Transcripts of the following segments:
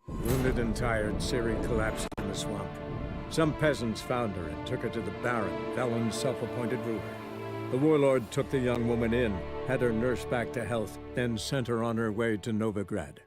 Wounded and tired, Ciri collapsed in the swamp. Some peasants found her and took her to the Baron, Valen's self-appointed ruler. The warlord took the young woman in, had her nursed back to health, then sent her on her way to Novigrad.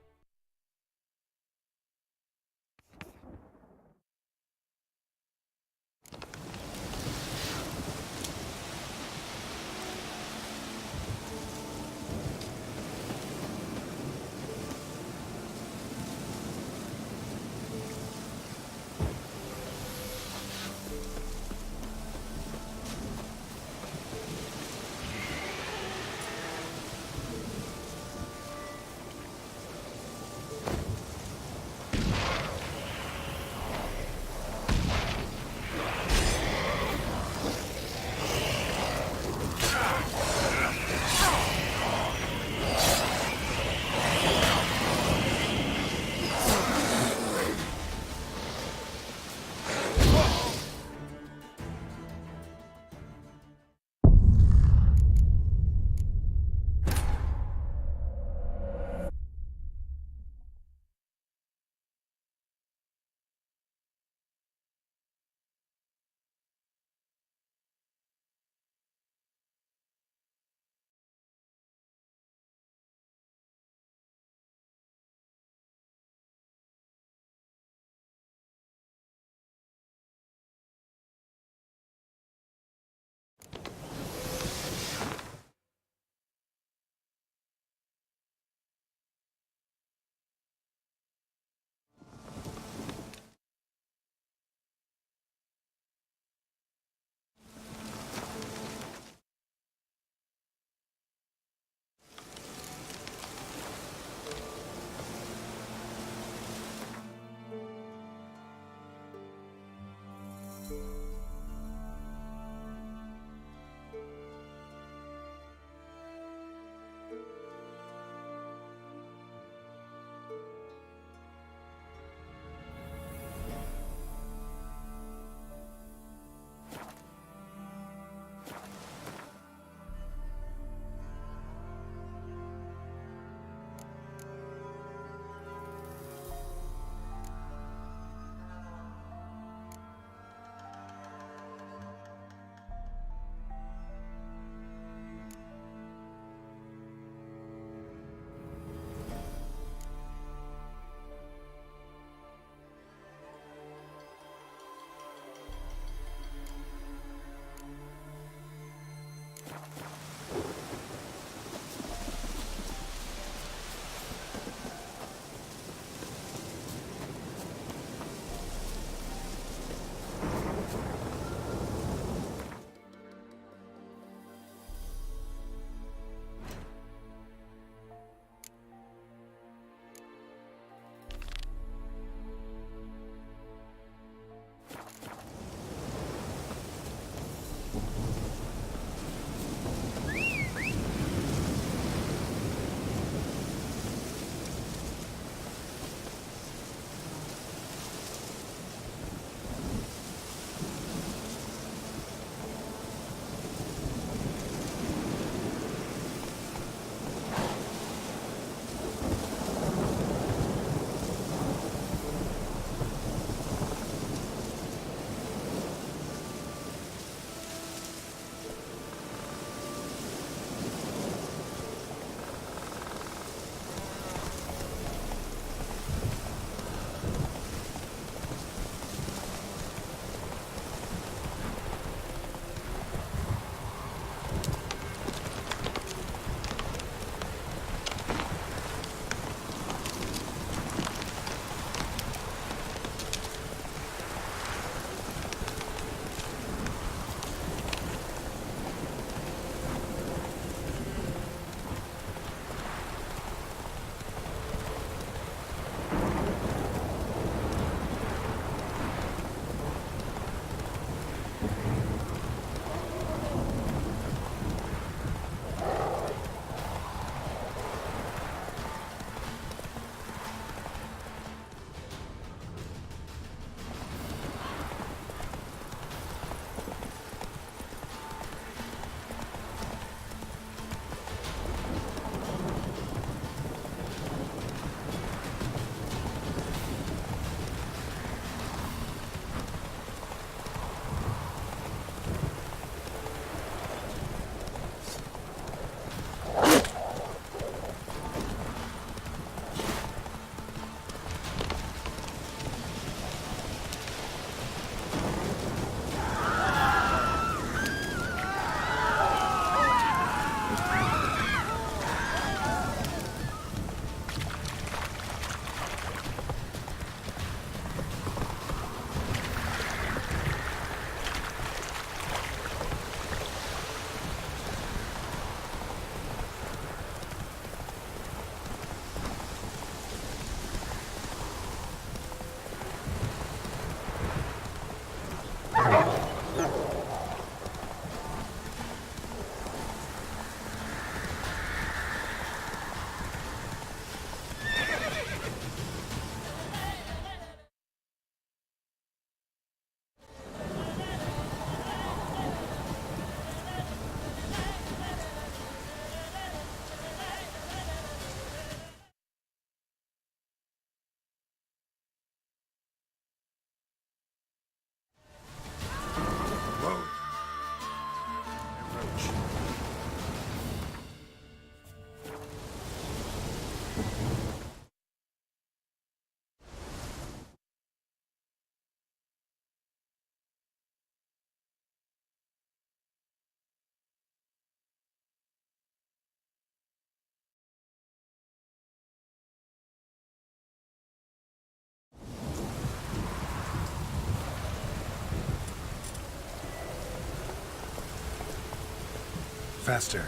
faster.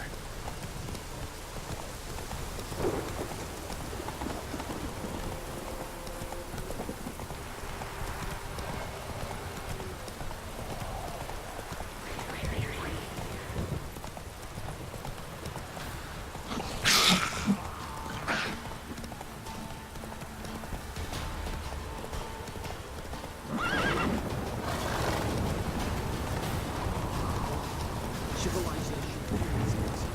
Civilization.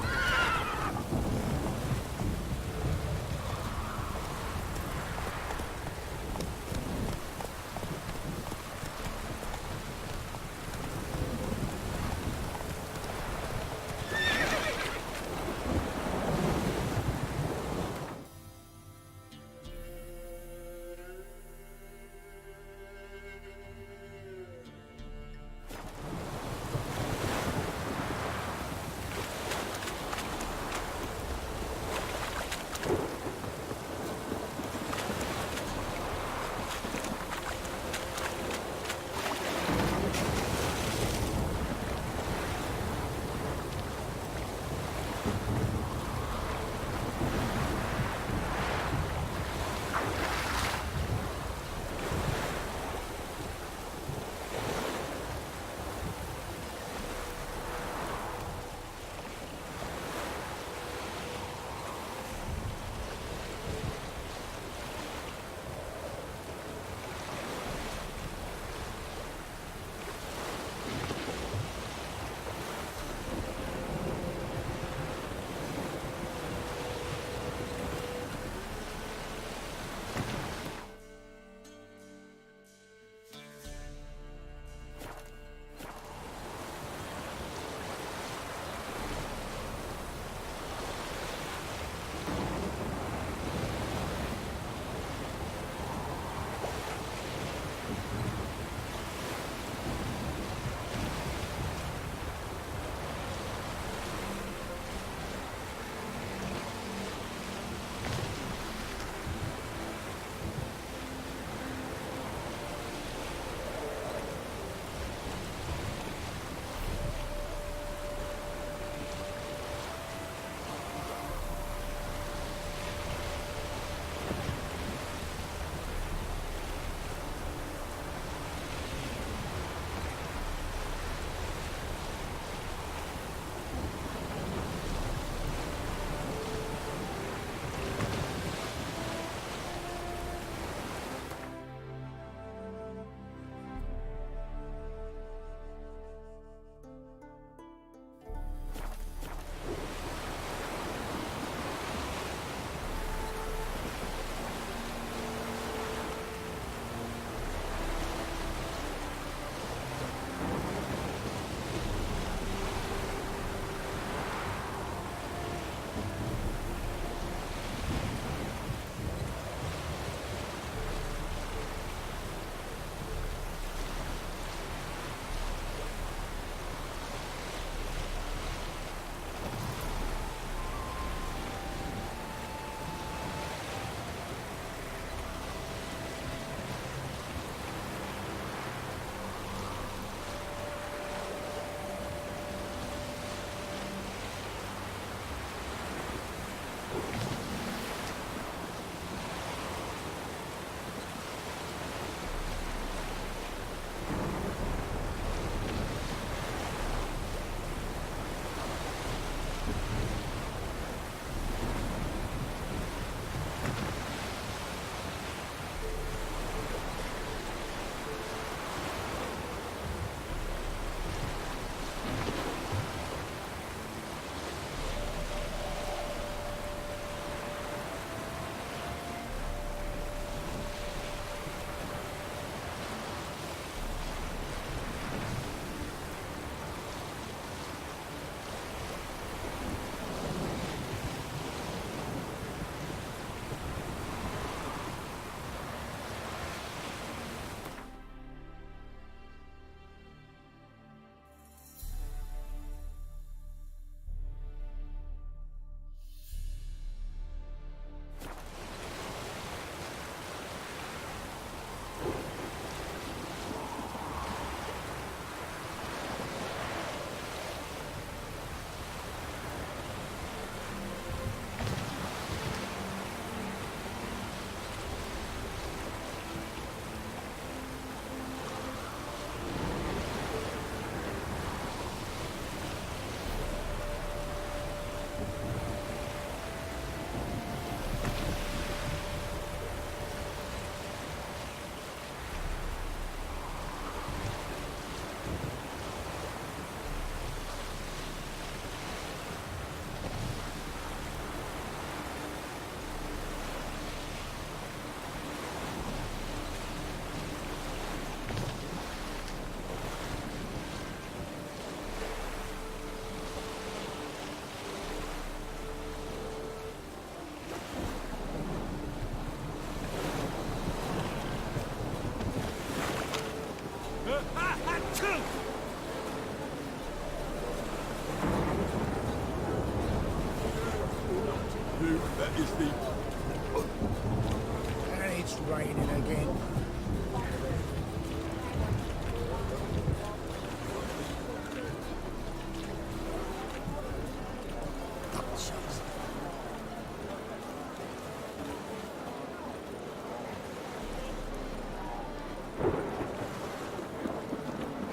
raining again.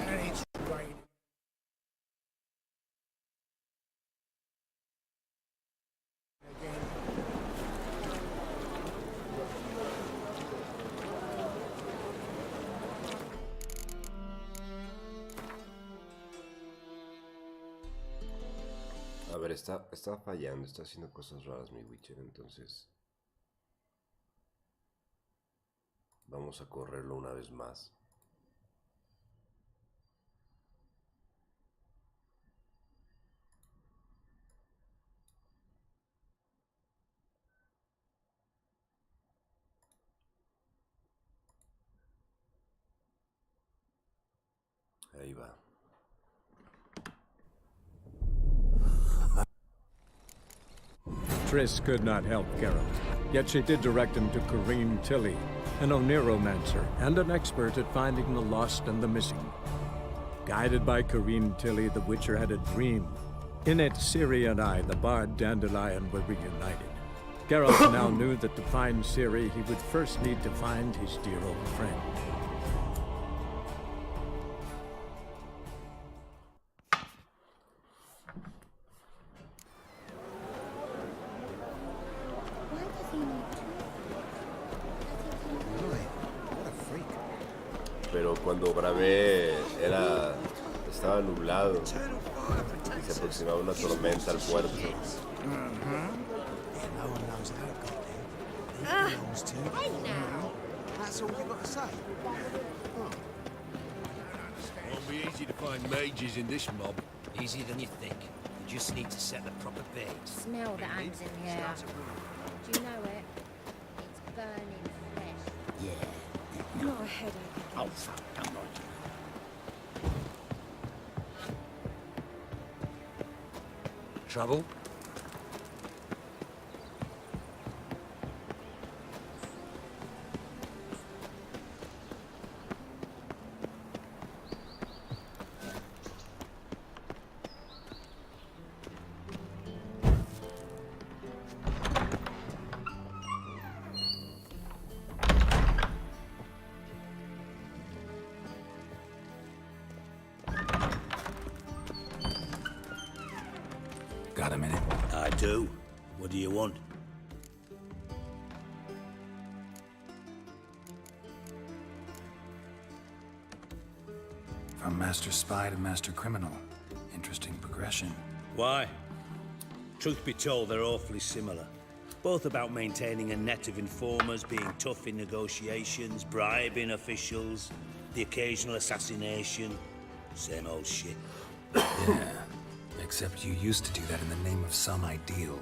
And it's raining. A ver, está fallando, está haciendo cosas raras mi Witcher, entonces vamos a correrlo una vez más. Ahí va. Triss could not help Geralt, yet she did direct him to Corrine Tilly, an Oniromancer and an expert at finding the lost and the missing. Guided by Corrine Tilly, the Witcher had a dream. In it, Ciri and I, the bard Dandelion, were reunited. Geralt now knew that to find Ciri, he would first need to find his dear old friend. Pero cuando grabé estaba nublado y se aproximaba una tormenta al puerto. Won't be easy to find mages in this mob. Easier than you think. You just need to set the proper bait. Smell that hangs in here. Do you know it? It's burning flesh. Yeah. Not a headache. Oh, fuck, I'm not. Trouble? Got a minute? I do. What do you want? From Master Spy to Master Criminal. Interesting progression. Why? Truth be told, they're awfully similar. Both about maintaining a net of informers, being tough in negotiations, bribing officials, the occasional assassination. Same old shit. Yeah. Except you used to do that in the name of some ideal.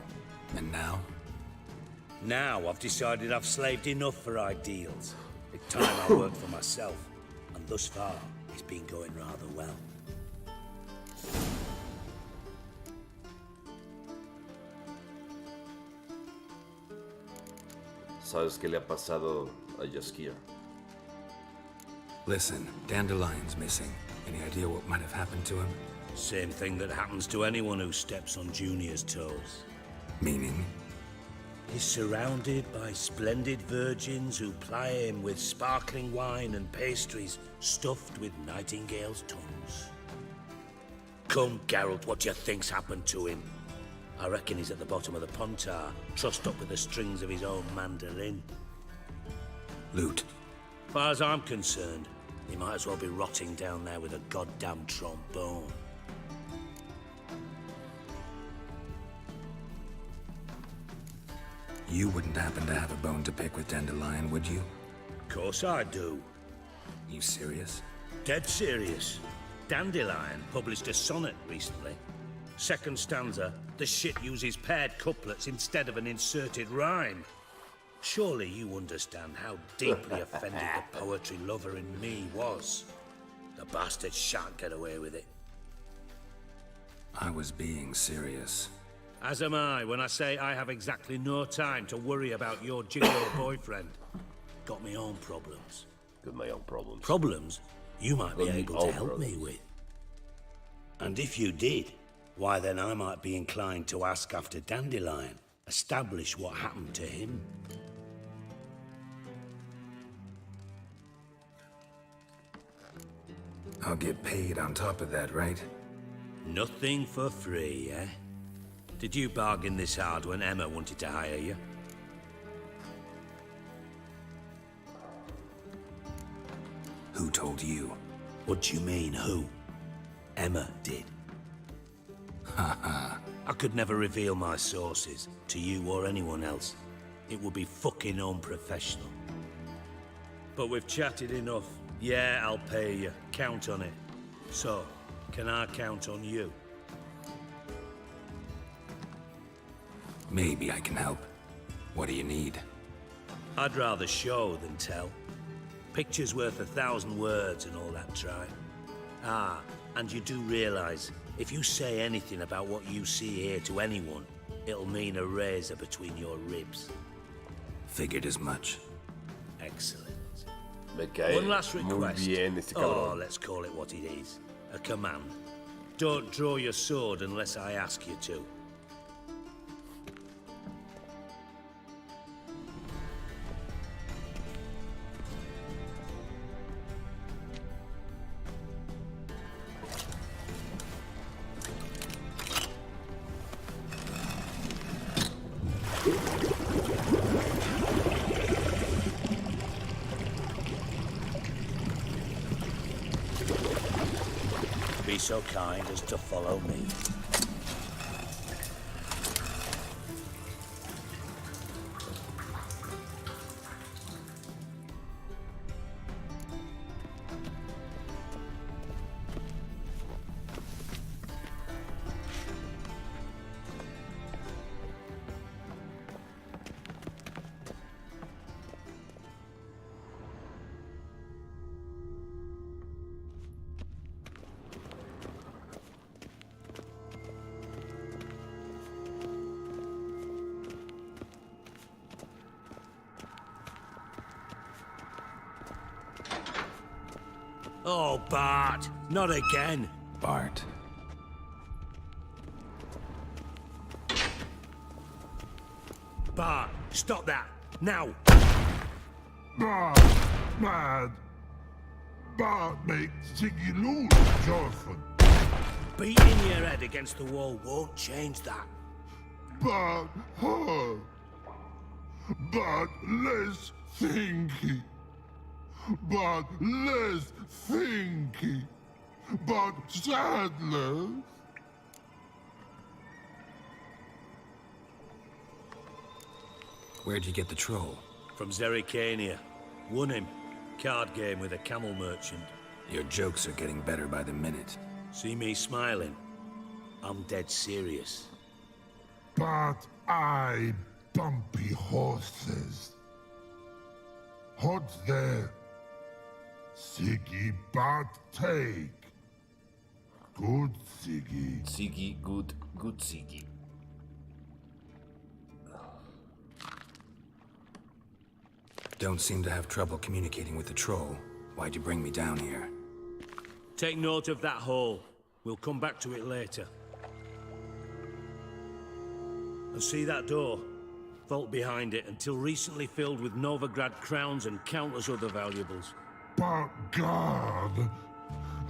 And now? Now I've decided I've slaved enough for ideals. It's time I work for myself. And thus far, it's been going rather well. ¿Sabes qué le ha pasado a Jaskier? Listen, Dandelion's missing. Any idea what might have happened to him? Same thing that happens to anyone who steps on Junior's toes. Meaning? He's surrounded by splendid virgins who ply him with sparkling wine and pastries stuffed with nightingales' tongues. Come, Geralt, what do you think's happened to him? I reckon he's at the bottom of the Pontar, trussed up with the strings of his own mandolin. Loot. As far as I'm concerned, he might as well be rotting down there with a goddamn trombone. You wouldn't happen to have a bone to pick with Dandelion, would you? Of course I do. You serious? Dead serious. Dandelion published a sonnet recently. Second stanza, the shit uses paired couplets instead of an inserted rhyme. Surely you understand how deeply offended the poetry lover in me was. The bastard shan't get away with it. I was being serious. As am I when I say I have exactly no time to worry about your gigolo boyfriend. got my own problems. Got my own problems. Problems you might be Got me able to own help me problems. with. And if you did, why then I might be inclined to ask after Dandelion, establish what happened to him. I'll get paid on top of that, right? Nothing for free, eh? Did you bargain this hard when Emma wanted to hire you? Who told you? What do you mean, who? Emma did. I could never reveal my sources to you or anyone else. It would be fucking unprofessional. But we've chatted enough. Yeah, I'll pay you. Count on it. So, can I count on you? Maybe I can help. What do you need? I'd rather show than tell. Picture's worth 1,000 words and all that try. Ah, and you do realize, if you say anything about what you see here to anyone, it'll mean a razor between your ribs. Figured as much. Excellent. Me cae One last muy request. bien este Oh, cabrón. let's call it what it is. A command. Don't draw your sword unless I ask you to. Be so kind as to follow me. Oh, Bart, not again. Bart. Bart, stop that, now. Bart, mad. Bart makes Ziggy lose, Jorfin. Beating your head against the wall won't change that. Bart hard. Bart less thinky. Bart less thinky. Bart sadler. Where'd you get the troll? From Zerrikania. Won him. Card game with a camel merchant. Your jokes are getting better by the minute. See me smiling? I'm dead serious. But I bumpy horses. What's there? Siggy Bart take. Good Siggy. Siggy, good Siggy. Don't seem to have trouble communicating with the troll. Why'd you bring me down here? Take note of that hole. We'll come back to it later. And see that door? Vault behind it, until recently filled with Novigrad crowns and countless other valuables. But God,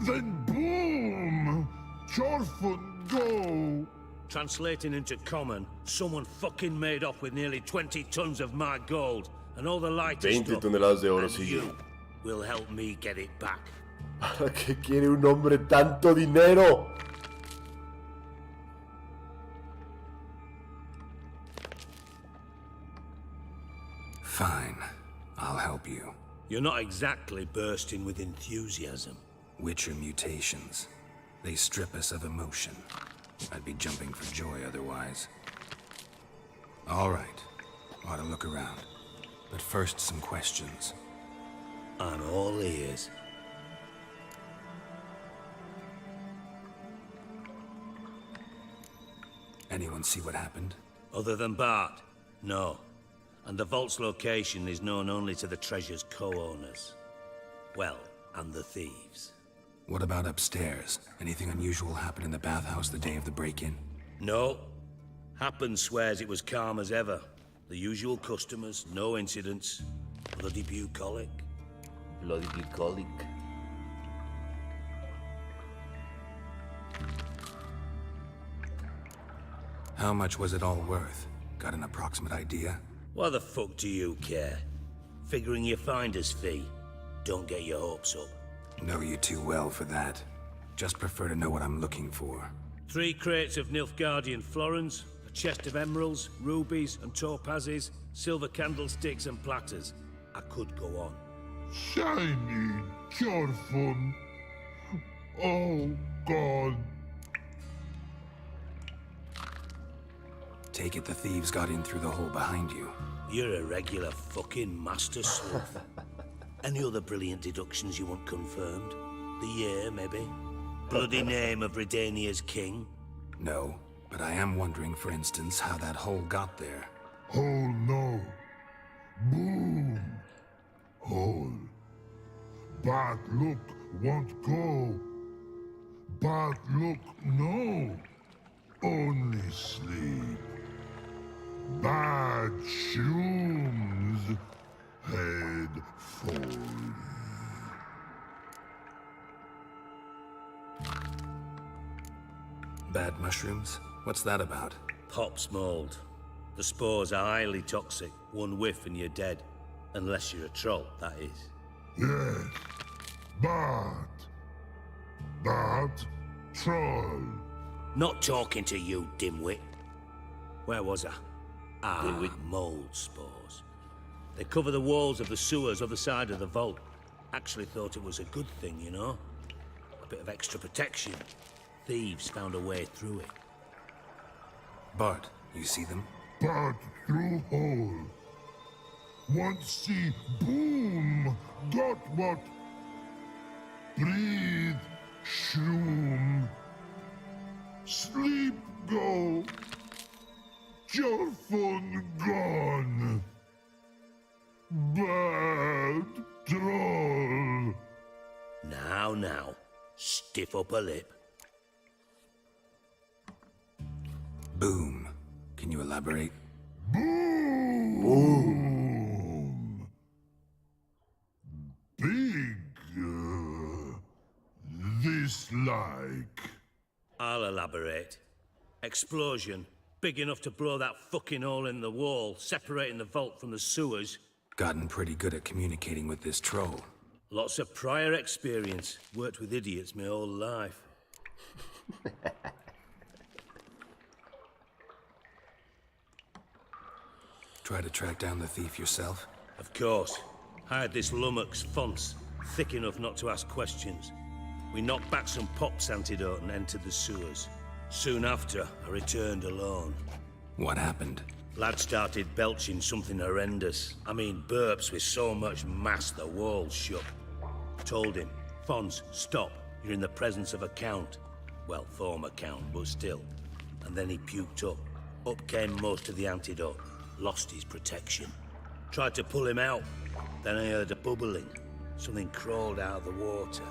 then boom! Jorfun go! Translating into common, someone fucking made off with nearly 20 tons of my gold, and all the lighter 20 stuff. toneladas de oro, And sí. you will help me get it back. ¿Para qué quiere un hombre tanto dinero? Fine. I'll help you. You're not exactly bursting with enthusiasm. Witcher mutations. They strip us of emotion. I'd be jumping for joy otherwise. All right. Ought to look around. But first, some questions. I'm all ears. Anyone see what happened? Other than Bart? No. And the vault's location is known only to the treasure's co-owners. Well, and the thieves. What about upstairs? Anything unusual happen in the bathhouse the day of the break-in? No. Happen swears it was calm as ever. The usual customers, no incidents. Bloody bucolic. Bloody bucolic. How much was it all worth? Got an approximate idea? Why the fuck do you care? Figuring your finder's fee. Don't get your hopes up. Know you too well for that. Just prefer to know what I'm looking for. 3 crates of Nilfgaardian florins, a chest of emeralds, rubies and topazes, silver candlesticks and platters. I could go on. Shiny Jorfun. Oh, God. Take it the thieves got in through the hole behind you. You're a regular fucking master sleuth. Any other brilliant deductions you want confirmed? The year, maybe? Bloody name of Redania's king? No, but I am wondering, for instance, how that hole got there. Hole no. Boom. Hole. Bad look won't go. Bad look no. Only sleep. Bad shrooms. Head fall. Bad mushrooms? What's that about? Pop's mold. The spores are highly toxic. One whiff and you're dead. Unless you're a troll, that is. Yes. Bad. Bad troll. Not talking to you, dimwit. Where was I? Dimwit. Mold spores. They cover the walls of the sewers other side of the vault. Actually thought it was a good thing, you know? A bit of extra protection. Thieves found a way through it. Bart, you see them? Bad through hole. Once see boom. Got what? Breathe. Shroom. Sleep go. Jorfun gone. Bad troll. Now, stiff up a lip. Boom. Can you elaborate? Boom. Big. This like. I'll elaborate. Explosion, big enough to blow that fucking hole in the wall, separating the vault from the sewers. Gotten pretty good at communicating with this troll. Lots of prior experience. Worked with idiots my whole life. Try to track down the thief yourself? Of course. Hired this lummox, Fonce, thick enough not to ask questions. We knocked back some Pop's antidote and entered the sewers. Soon after, I returned alone. What happened? Lad started belching something horrendous. I mean, burps with so much mass the walls shook. Told him, Fonz, stop. You're in the presence of a count. Well, former count, but still. And then he puked up. Up came most of the antidote. Lost his protection. Tried to pull him out. Then I heard a bubbling. Something crawled out of the water.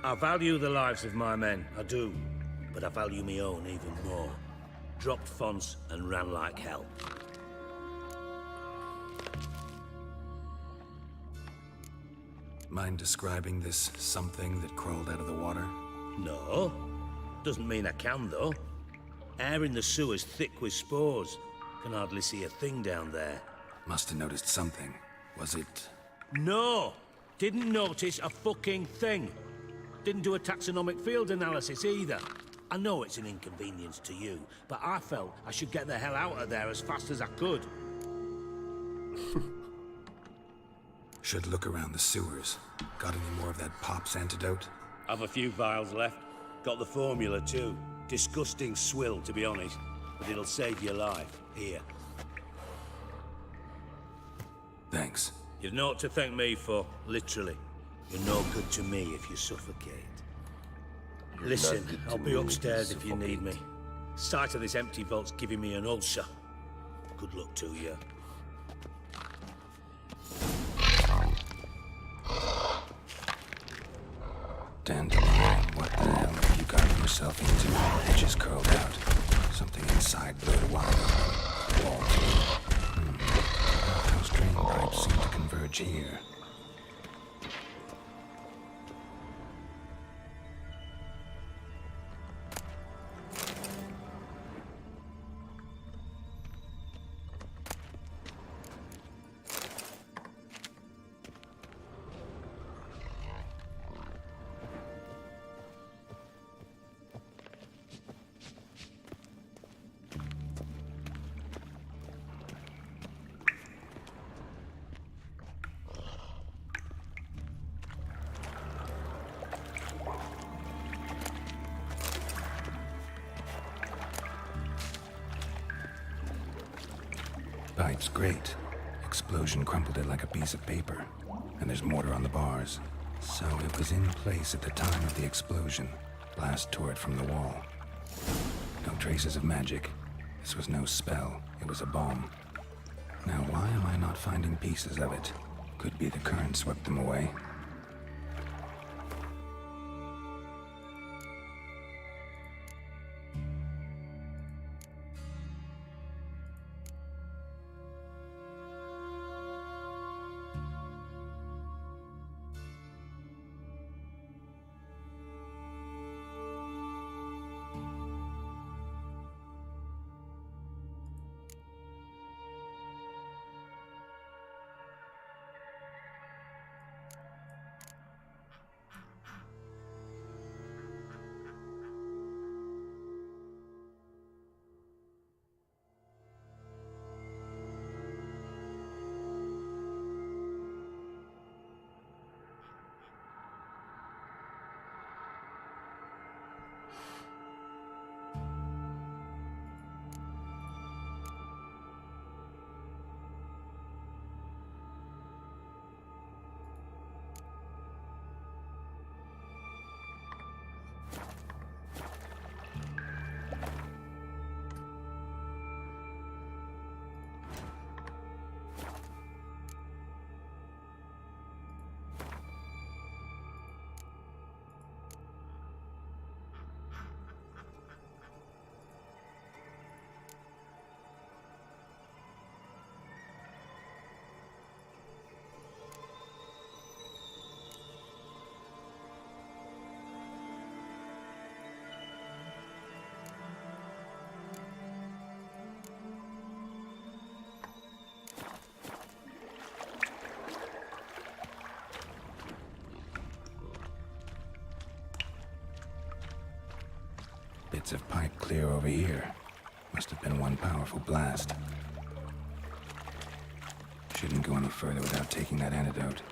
I value the lives of my men, I do. But I value my own even more. Dropped Fonz and ran like hell. Mind describing this something that crawled out of the water? No. Doesn't mean I can, though. Air in the sewer's thick with spores. Can hardly see a thing down there. Must have noticed something. Was it... No! Didn't notice a fucking thing. Didn't do a taxonomic field analysis either. I know it's an inconvenience to you, but I felt I should get the hell out of there as fast as I could. Should look around the sewers. Got any more of that Pop's antidote? I've a few vials left. Got the formula too. Disgusting swill, to be honest. But it'll save your life. Here. Thanks. You've naught to thank me for, literally. You're no good to me if you suffocate. Listen, I'll be upstairs if you need me. Sight of this empty vault's giving me an ulcer. Good luck to you. Two edges curled out. Something inside blurred wide. Wall. House drain pipes seem to converge here. Pipe's great. Explosion crumpled it like a piece of paper. And there's mortar on the bars. So it was in place at the time of the explosion. Blast tore it from the wall. No traces of magic. This was no spell. It was a bomb. Now why am I not finding pieces of it? Could be the current swept them away. Bits of pipe clear over here. Must have been one powerful blast. Shouldn't go any further without taking that antidote.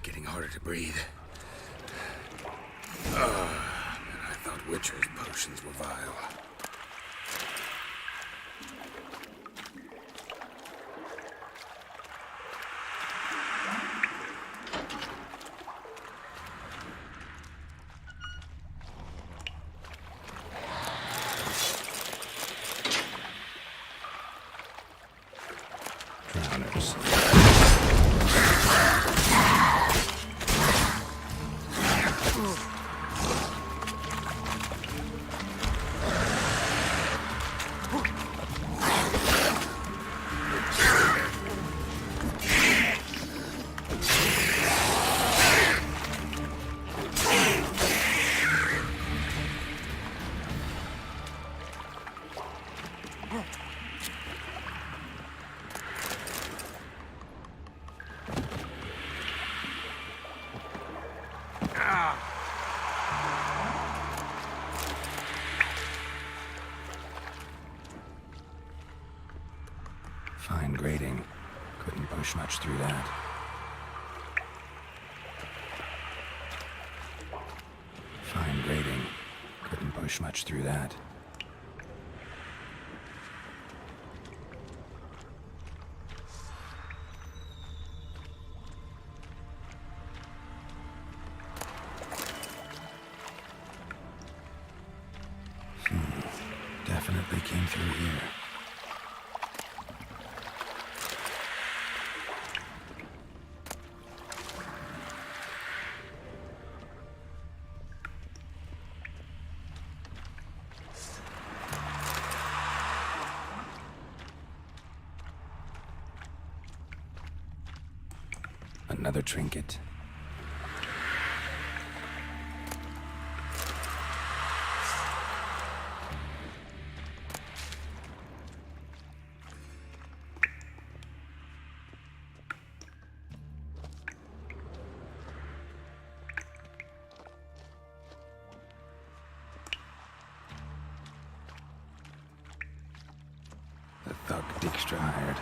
Getting harder to breathe. I thought Witcher's potions were vile. Drowners. Fine grading. Couldn't push much through that. Fine grading. Couldn't push much through that. Definitely came through here. Another trinket. The thug Dijkstra hired.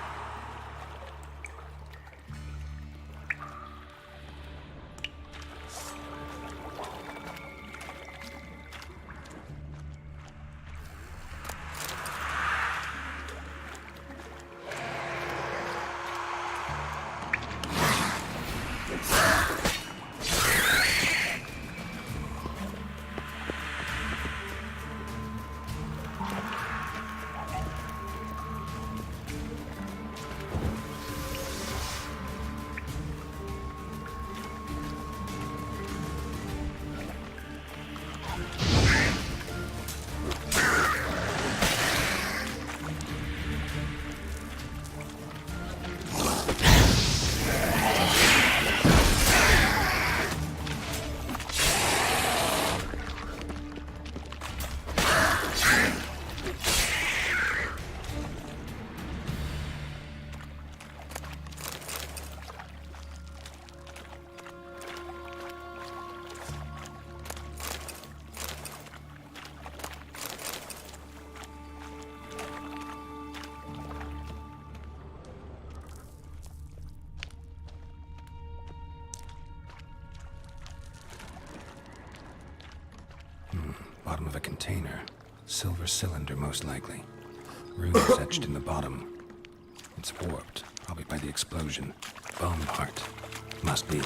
Bottom of a container. Silver cylinder, most likely. Runes etched in the bottom. It's warped, probably by the explosion. Bone part. Must be.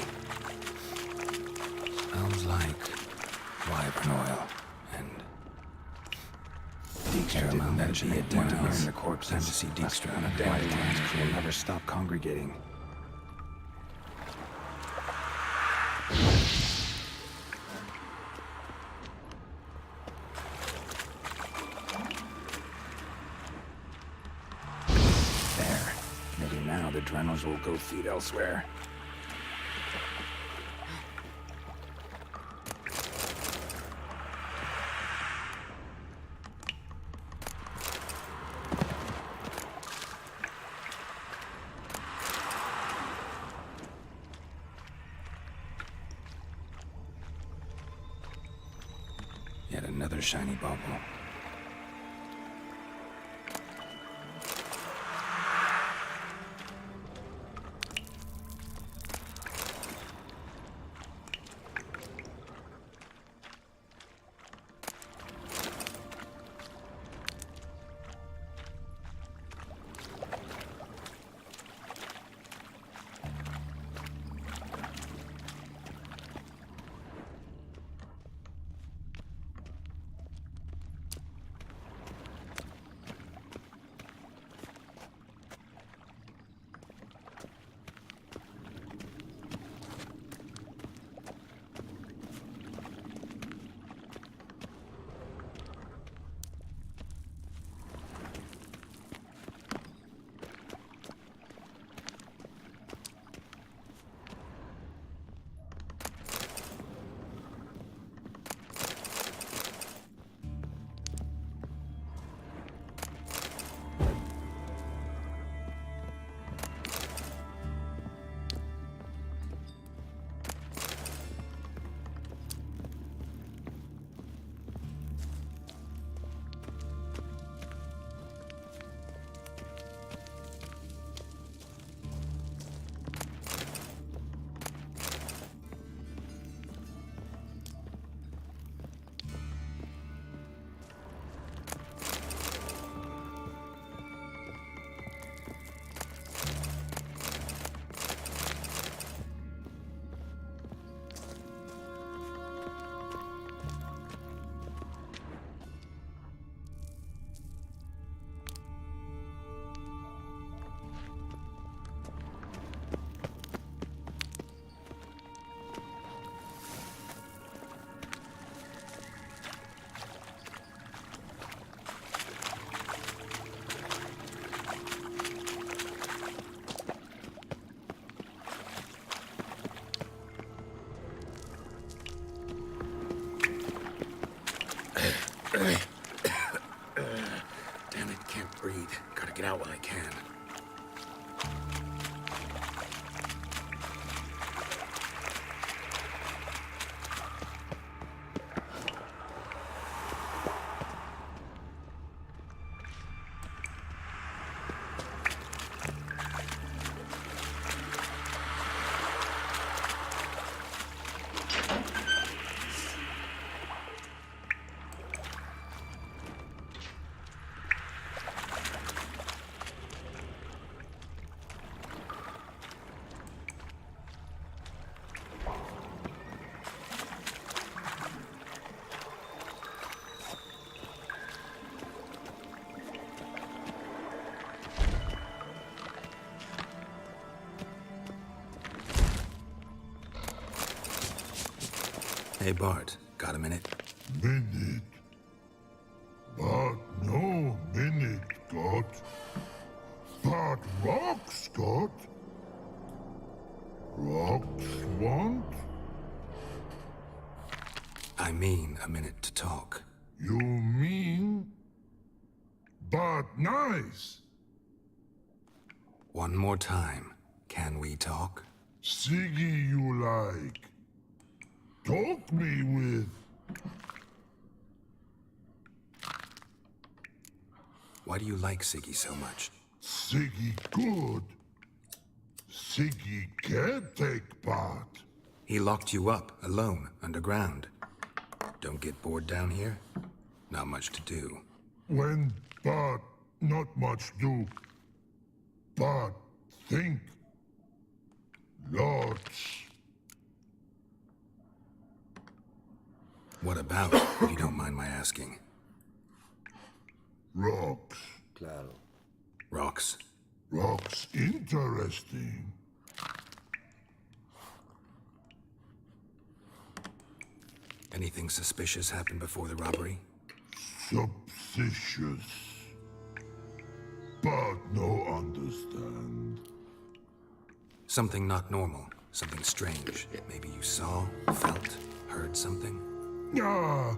Smells like wyvern oil and Dijkstra. That should be it down here in the corpse. Time to see Dijkstra on a dandelions will never stop congregating. Now the Drenals will go feed elsewhere. Yet another shiny bauble. Hey, Bart, got a minute? Minute. But no minute, got. But rocks, got. Rocks want? I mean a minute to talk. You mean? But nice. One more time. Can we talk? Siggy you like. Talk me with. Why do you like Siggy so much? Siggy good. Siggy can't take part. He locked you up, alone, underground. Don't get bored down here? Not much to do. When but not much do. But think. Lots. What about, if you don't mind my asking? Rocks. Claro. Rocks? Rocks interesting. Anything suspicious happened before the robbery? Suspicious. But no understand. Something not normal. Something strange. Maybe you saw, felt, heard something? Yeah.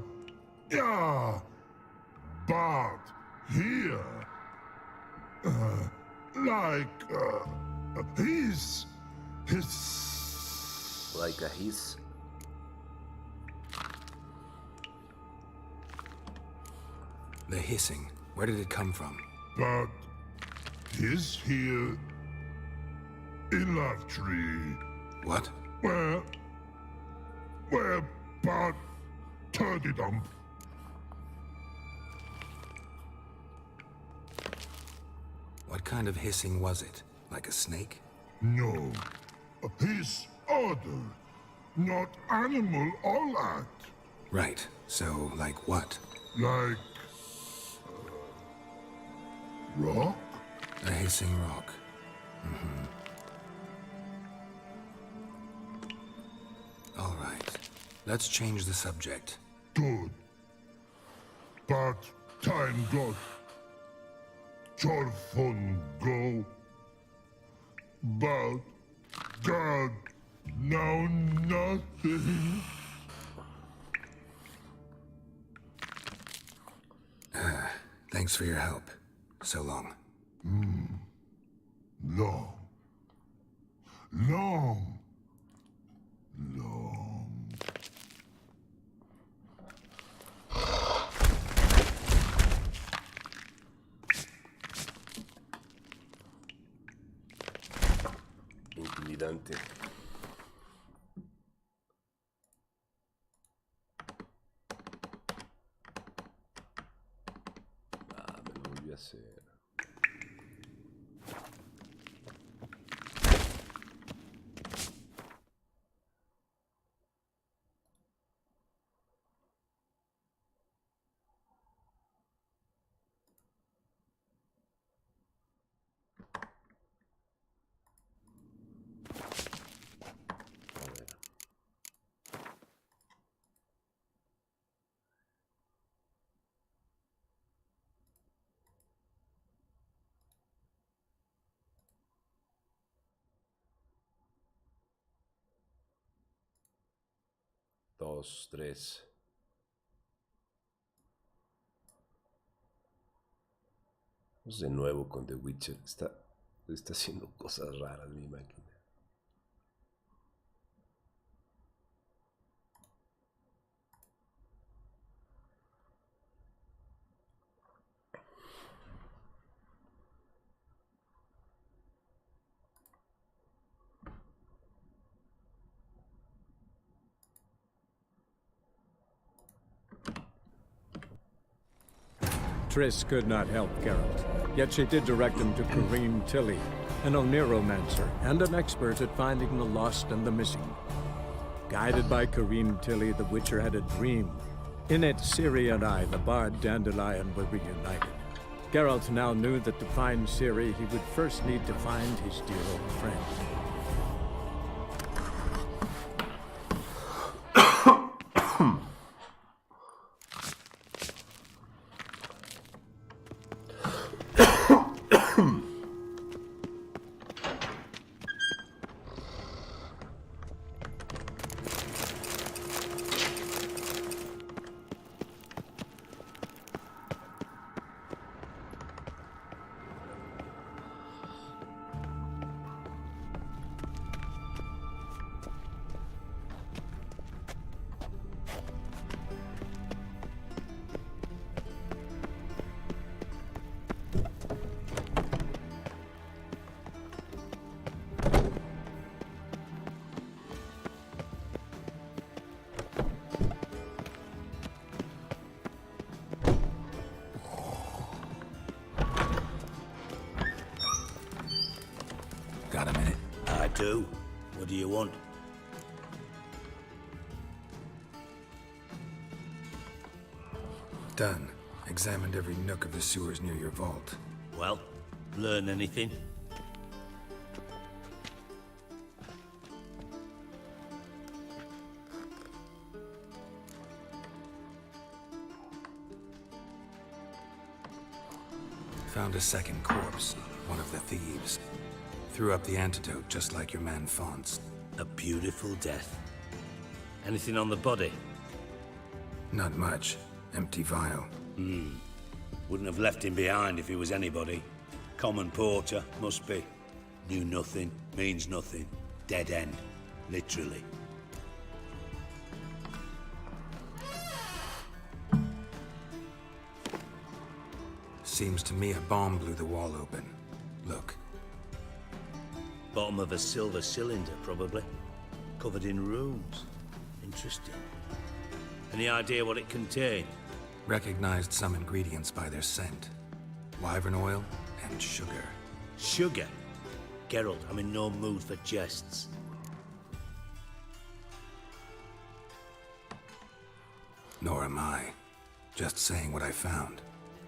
Yeah. But here. His. Like a hiss. The hissing. Where did it come from? But his here. In Love Tree. What? Where but turdy dump. What kind of hissing was it? Like a snake? No. His other. Not animal all that. Right. So, like what? Like rock? A hissing rock. All right. Let's change the subject. Good. But time got. Torfun go. But God now nothing. Thanks for your help. So long. Long. Long. Long. Intimidante. Ah, me lo volví a hacer. A ver. Dos, tres. Vamos de nuevo con The Witcher. Está haciendo cosas raras mi máquina. Triss could not help Geralt, yet she did direct him to Kareem Tilly, an Oniromancer and an expert at finding the lost and the missing. Guided by Kareem Tilly, the Witcher had a dream. In it, Ciri and I, the bard Dandelion, were reunited. Geralt now knew that to find Ciri, he would first need to find his dear old friend. Got a minute? I do. What do you want? Done. Examined every nook of the sewers near your vault. Well, learn anything? Found a second corpse, one of the thieves. Threw up the antidote just like your man Fonts. A beautiful death. Anything on the body? Not much. Empty vial. Wouldn't have left him behind if he was anybody. Common porter, must be. Knew nothing, means nothing. Dead end. Literally. Seems to me a bomb blew the wall open. Look. Bottom of a silver cylinder, probably. Covered in runes. Interesting. Any idea what it contained? Recognized some ingredients by their scent. Wyvern oil and sugar. Sugar? Geralt, I'm in no mood for jests. Nor am I. Just saying what I found.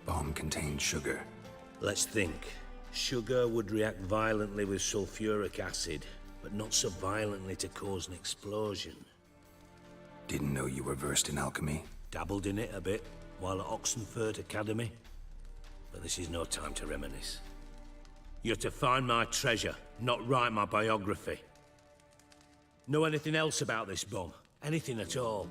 Bomb contained sugar. Let's think. Sugar would react violently with sulfuric acid, but not so violently to cause an explosion. Didn't know you were versed in alchemy. Dabbled in it a bit while at Oxenford Academy. But this is no time to reminisce. You're to find my treasure, not write my biography. Know anything else about this bomb? Anything at all?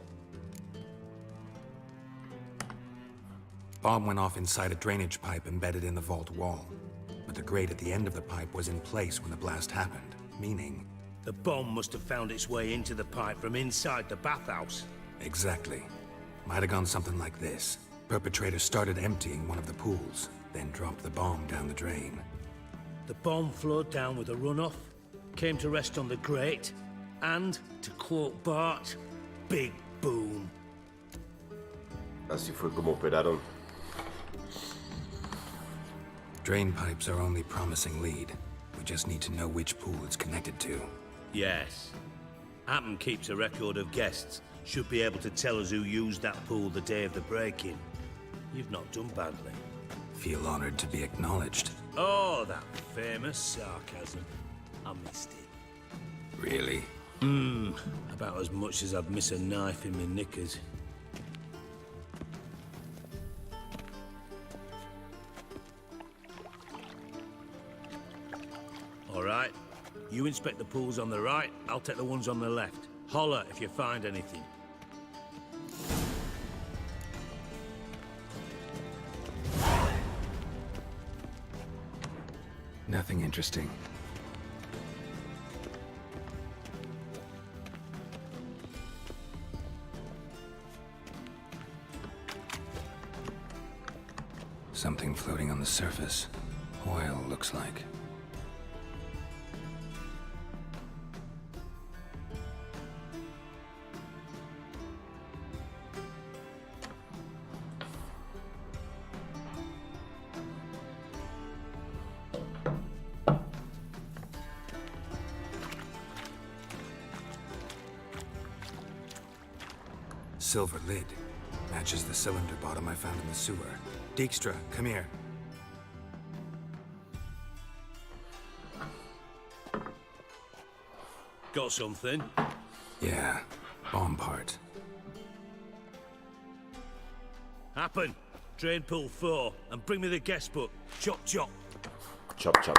Bomb went off inside a drainage pipe embedded in the vault wall. But the grate at the end of the pipe was in place when the blast happened, meaning... The bomb must have found its way into the pipe from inside the bathhouse. Exactly. Might have gone something like this. Perpetrator started emptying one of the pools, then dropped the bomb down the drain. The bomb flowed down with a runoff, came to rest on the grate, and, to quote Bart, big boom. Así fue como operaron. Drain pipes are only promising lead. We just need to know which pool it's connected to. Yes. Hammond keeps a record of guests. Should be able to tell us who used that pool the day of the break-in. You've not done badly. Feel honored to be acknowledged. Oh, that famous sarcasm. I missed it. Really? About as much as I'd miss a knife in my knickers. All right. You inspect the pools on the right, I'll take the ones on the left. Holler if you find anything. Nothing interesting. Something floating on the surface. Oil, looks like. Silver lid. Matches the cylinder bottom I found in the sewer. Dijkstra, come here. Got something? Yeah, bomb part. Happen. Drain pool 4, and bring me the guest book. Chop chop. Chop chop.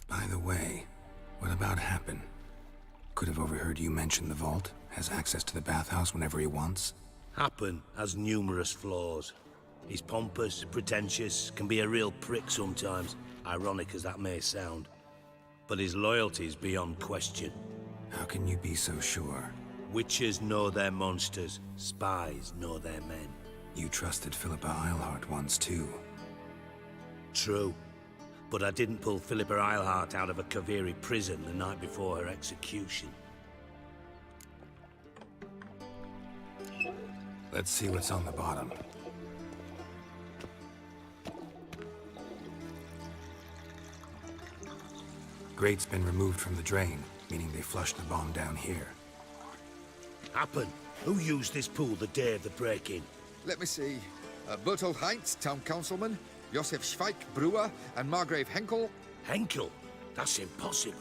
By the way, what about Happen? Could have overheard you mention the vault. Has access to the bathhouse whenever he wants. Happen has numerous flaws. He's pompous, pretentious, can be a real prick sometimes, ironic as that may sound. But his loyalty's beyond question. How can you be so sure? Witches know their monsters, spies know their men. You trusted Philippa Eilhart once too. True. But I didn't pull Philippa Eilhart out of a Kaviri prison the night before her execution. Let's see what's on the bottom. Grate's been removed from the drain, meaning they flushed the bomb down here. Happen. Who used this pool the day of the break-in? Let me see. Bertold Heinz, town councilman, Josef Schweik, brewer, and Margrave Henkel. Henkel? That's impossible.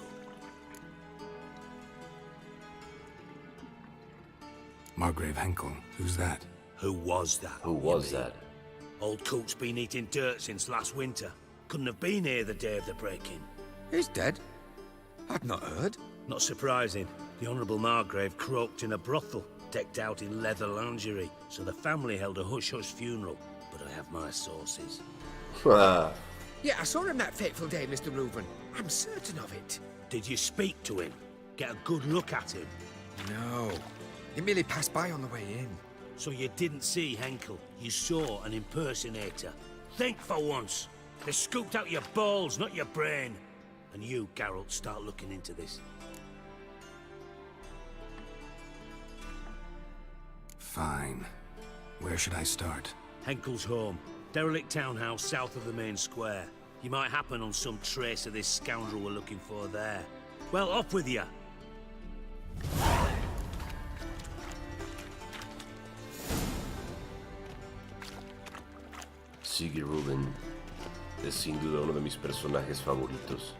Margrave Henkel, who's that? Who was that? Who was that? Old Coot's been eating dirt since last winter. Couldn't have been here the day of the break-in. He's dead? I'd not heard. Not surprising. The Honourable Margrave croaked in a brothel, decked out in leather lingerie, so the family held a hush-hush funeral. But I have my sources. Yeah, I saw him that fateful day, Mr. Reuben. I'm certain of it. Did you speak to him? Get a good look at him? No. He merely passed by on the way in. So you didn't see Henkel. You saw an impersonator. Think for once. They scooped out your balls, not your brain. And you, Geralt, start looking into this. Fine. Where should I start? Henkel's home. Derelict townhouse south of the main square. You might happen on some trace of this scoundrel we're looking for there. Well, up with you. Siggy Rubin es sin duda uno de mis personajes favoritos.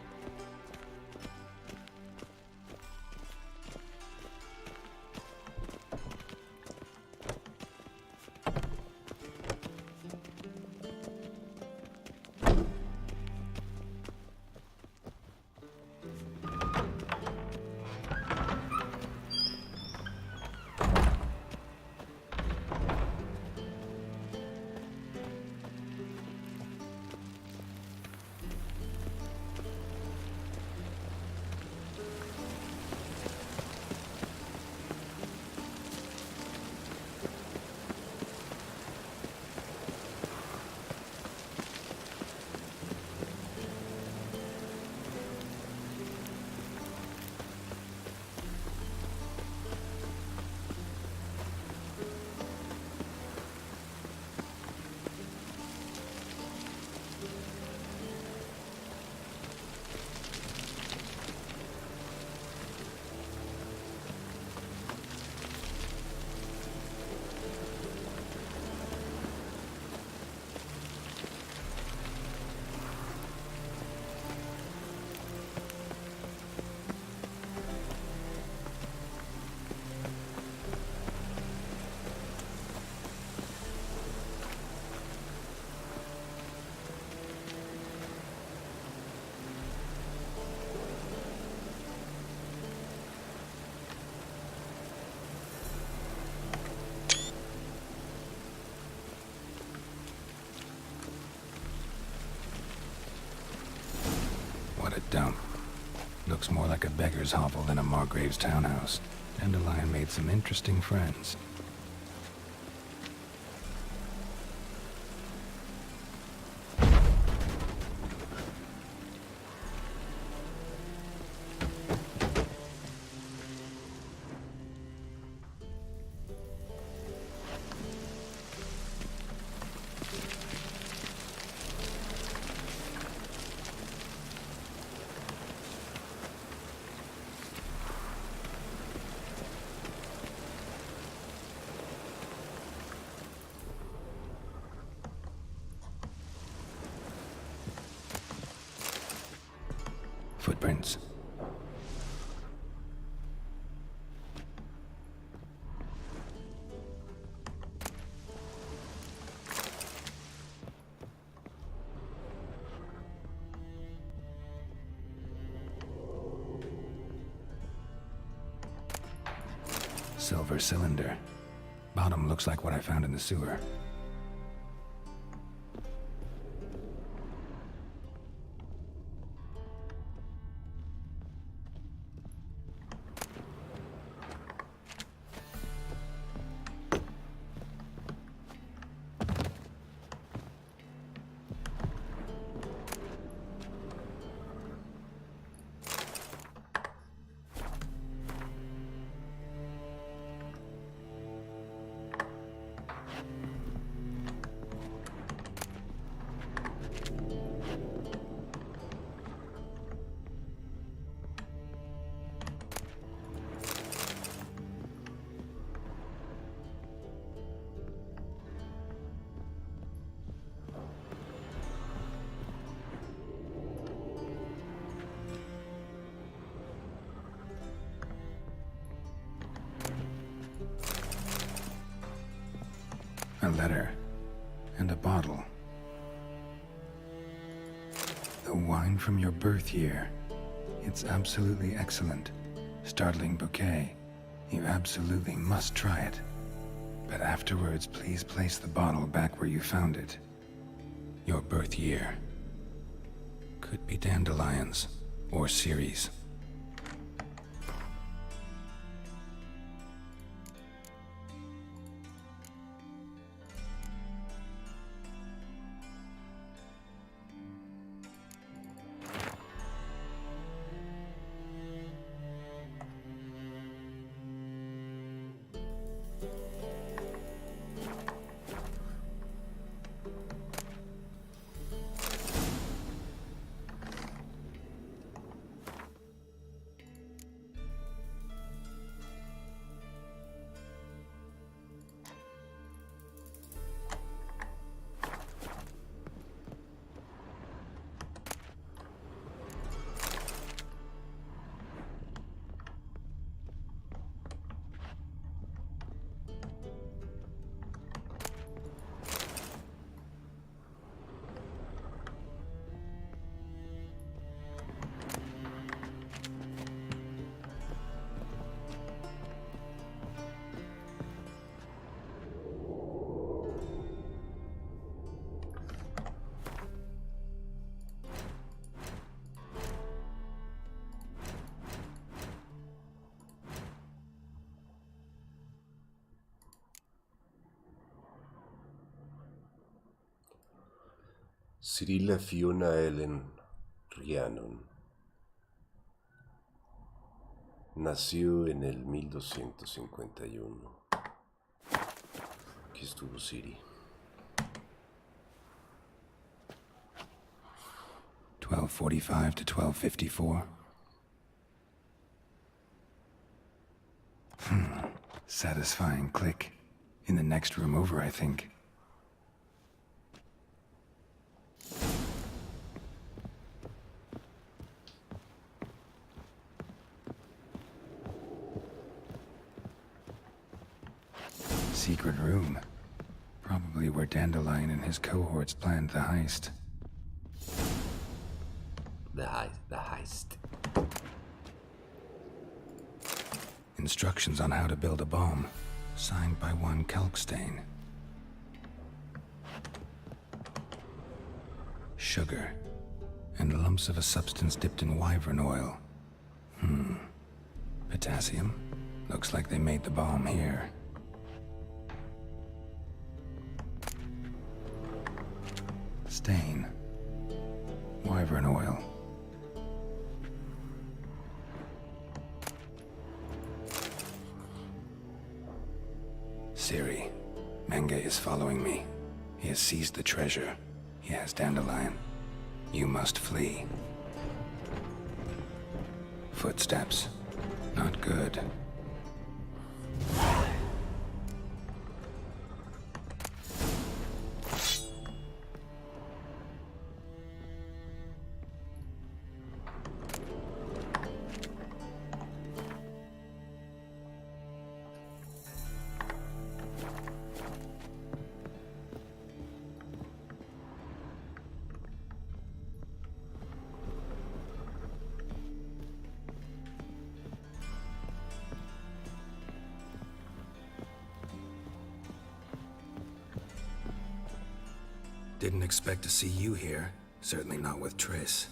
What a dump. Looks more like a beggar's hovel than a Margrave's townhouse. Dandelion made some interesting friends. Footprints. Silver cylinder. Bottom looks like what I found in the sewer. letter. And a bottle. The wine from your birth year. It's absolutely excellent. Startling bouquet. You absolutely must try it. But afterwards, please place the bottle back where you found it. Your birth year. Could be dandelions, or Ceres. Cyrilla Fiona Ellen Rhiannon nació en el 1251. Aquí estuvo Ciri. 1245 to 1254. Satisfying click. In the next room over, I think. Secret room. Probably where Dandelion and his cohorts planned the heist. The heist. Instructions on how to build a bomb. Signed by one Kalkstain. Sugar. And lumps of a substance dipped in wyvern oil. Potassium. Looks like they made the bomb here. Stain. Wyvern oil. Ciri. Menge is following me. He has seized the treasure. He has Dandelion. You must flee. Footsteps. Not good. Didn't expect to see you here. Certainly not with Triss.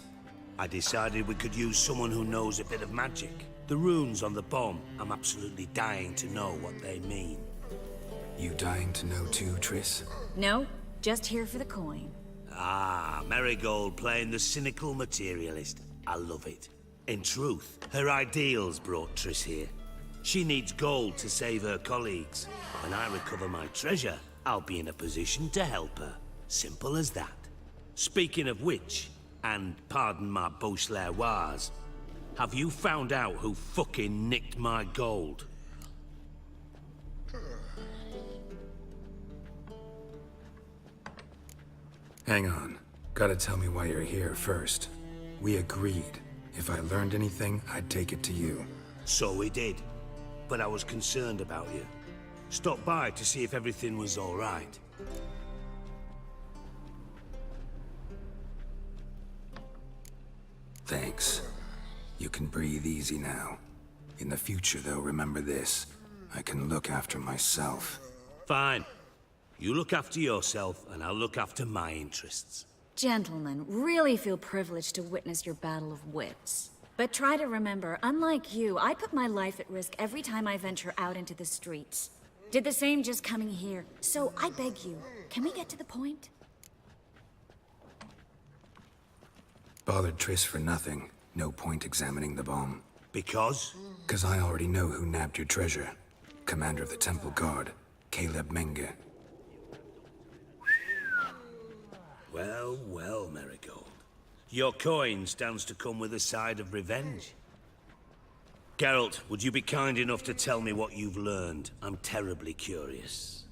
I decided we could use someone who knows a bit of magic. The runes on the bomb, I'm absolutely dying to know what they mean. You dying to know too, Triss? No, just here for the coin. Ah, Marigold playing the cynical materialist. I love it. In truth, her ideals brought Triss here. She needs gold to save her colleagues. When I recover my treasure, I'll be in a position to help her. Simple as that. Speaking of which, and pardon my Beauclervois, have you found out who fucking nicked my gold? Hang on. Gotta tell me why you're here first. We agreed. If I learned anything, I'd take it to you. So we did. But I was concerned about you. Stopped by to see if everything was all right. Thanks. You can breathe easy now. In the future, though, remember this. I can look after myself. Fine. You look after yourself, and I'll look after my interests. Gentlemen, really feel privileged to witness your battle of wits. But try to remember, unlike you, I put my life at risk every time I venture out into the streets. Did the same just coming here. So I beg you, can we get to the point? Bothered Triss for nothing. No point examining the bomb. Because? 'Cause I already know who nabbed your treasure. Commander of the Temple Guard, Caleb Menge. Well, well, Marigold. Your coin stands to come with a side of revenge. Geralt, would you be kind enough to tell me what you've learned? I'm terribly curious.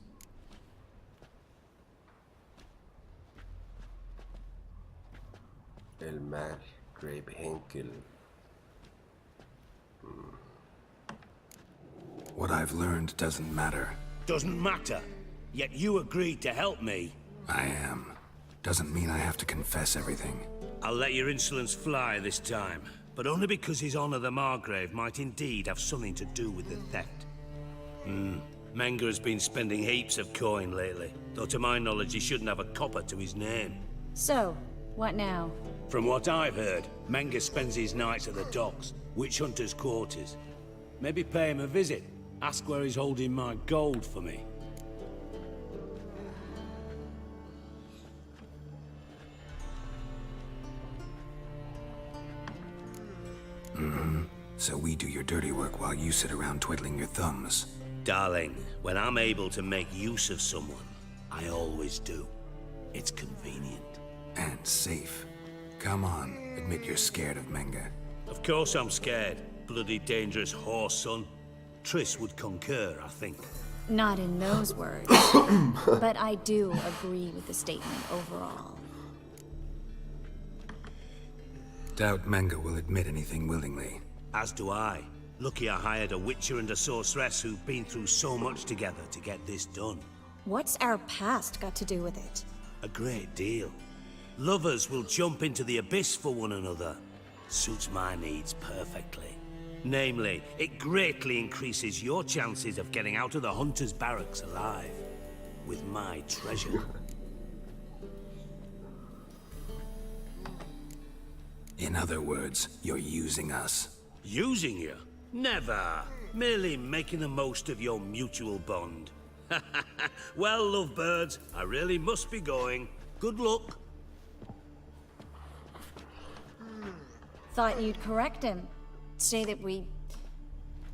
El Mar, Grape Henkel. What I've learned doesn't matter. Doesn't matter. Yet you agreed to help me. I am. Doesn't mean I have to confess everything. I'll let your insolence fly this time, but only because His Honor the Margrave might indeed have something to do with the theft. Menge has been spending heaps of coin lately, though to my knowledge he shouldn't have a copper to his name. So, what now? From what I've heard, Menge spends his nights at the docks, witch hunters' quarters. Maybe pay him a visit. Ask where he's holding my gold for me. So we do your dirty work while you sit around twiddling your thumbs. Darling, when I'm able to make use of someone, I always do. It's convenient. And safe. Come on, admit you're scared of Menge. Of course I'm scared. Bloody dangerous horse, son. Triss would concur, I think. Not in those words. But I do agree with the statement overall. Doubt Menge will admit anything willingly. As do I. Lucky I hired a witcher and a sorceress who've been through so much together to get this done. What's our past got to do with it? A great deal. Lovers will jump into the abyss for one another. Suits my needs perfectly. Namely, it greatly increases your chances of getting out of the hunter's barracks alive. With my treasure. In other words, you're using us. Using you? Never. Merely making the most of your mutual bond. Well, lovebirds, I really must be going. Good luck. Thought you'd correct him. Say that we...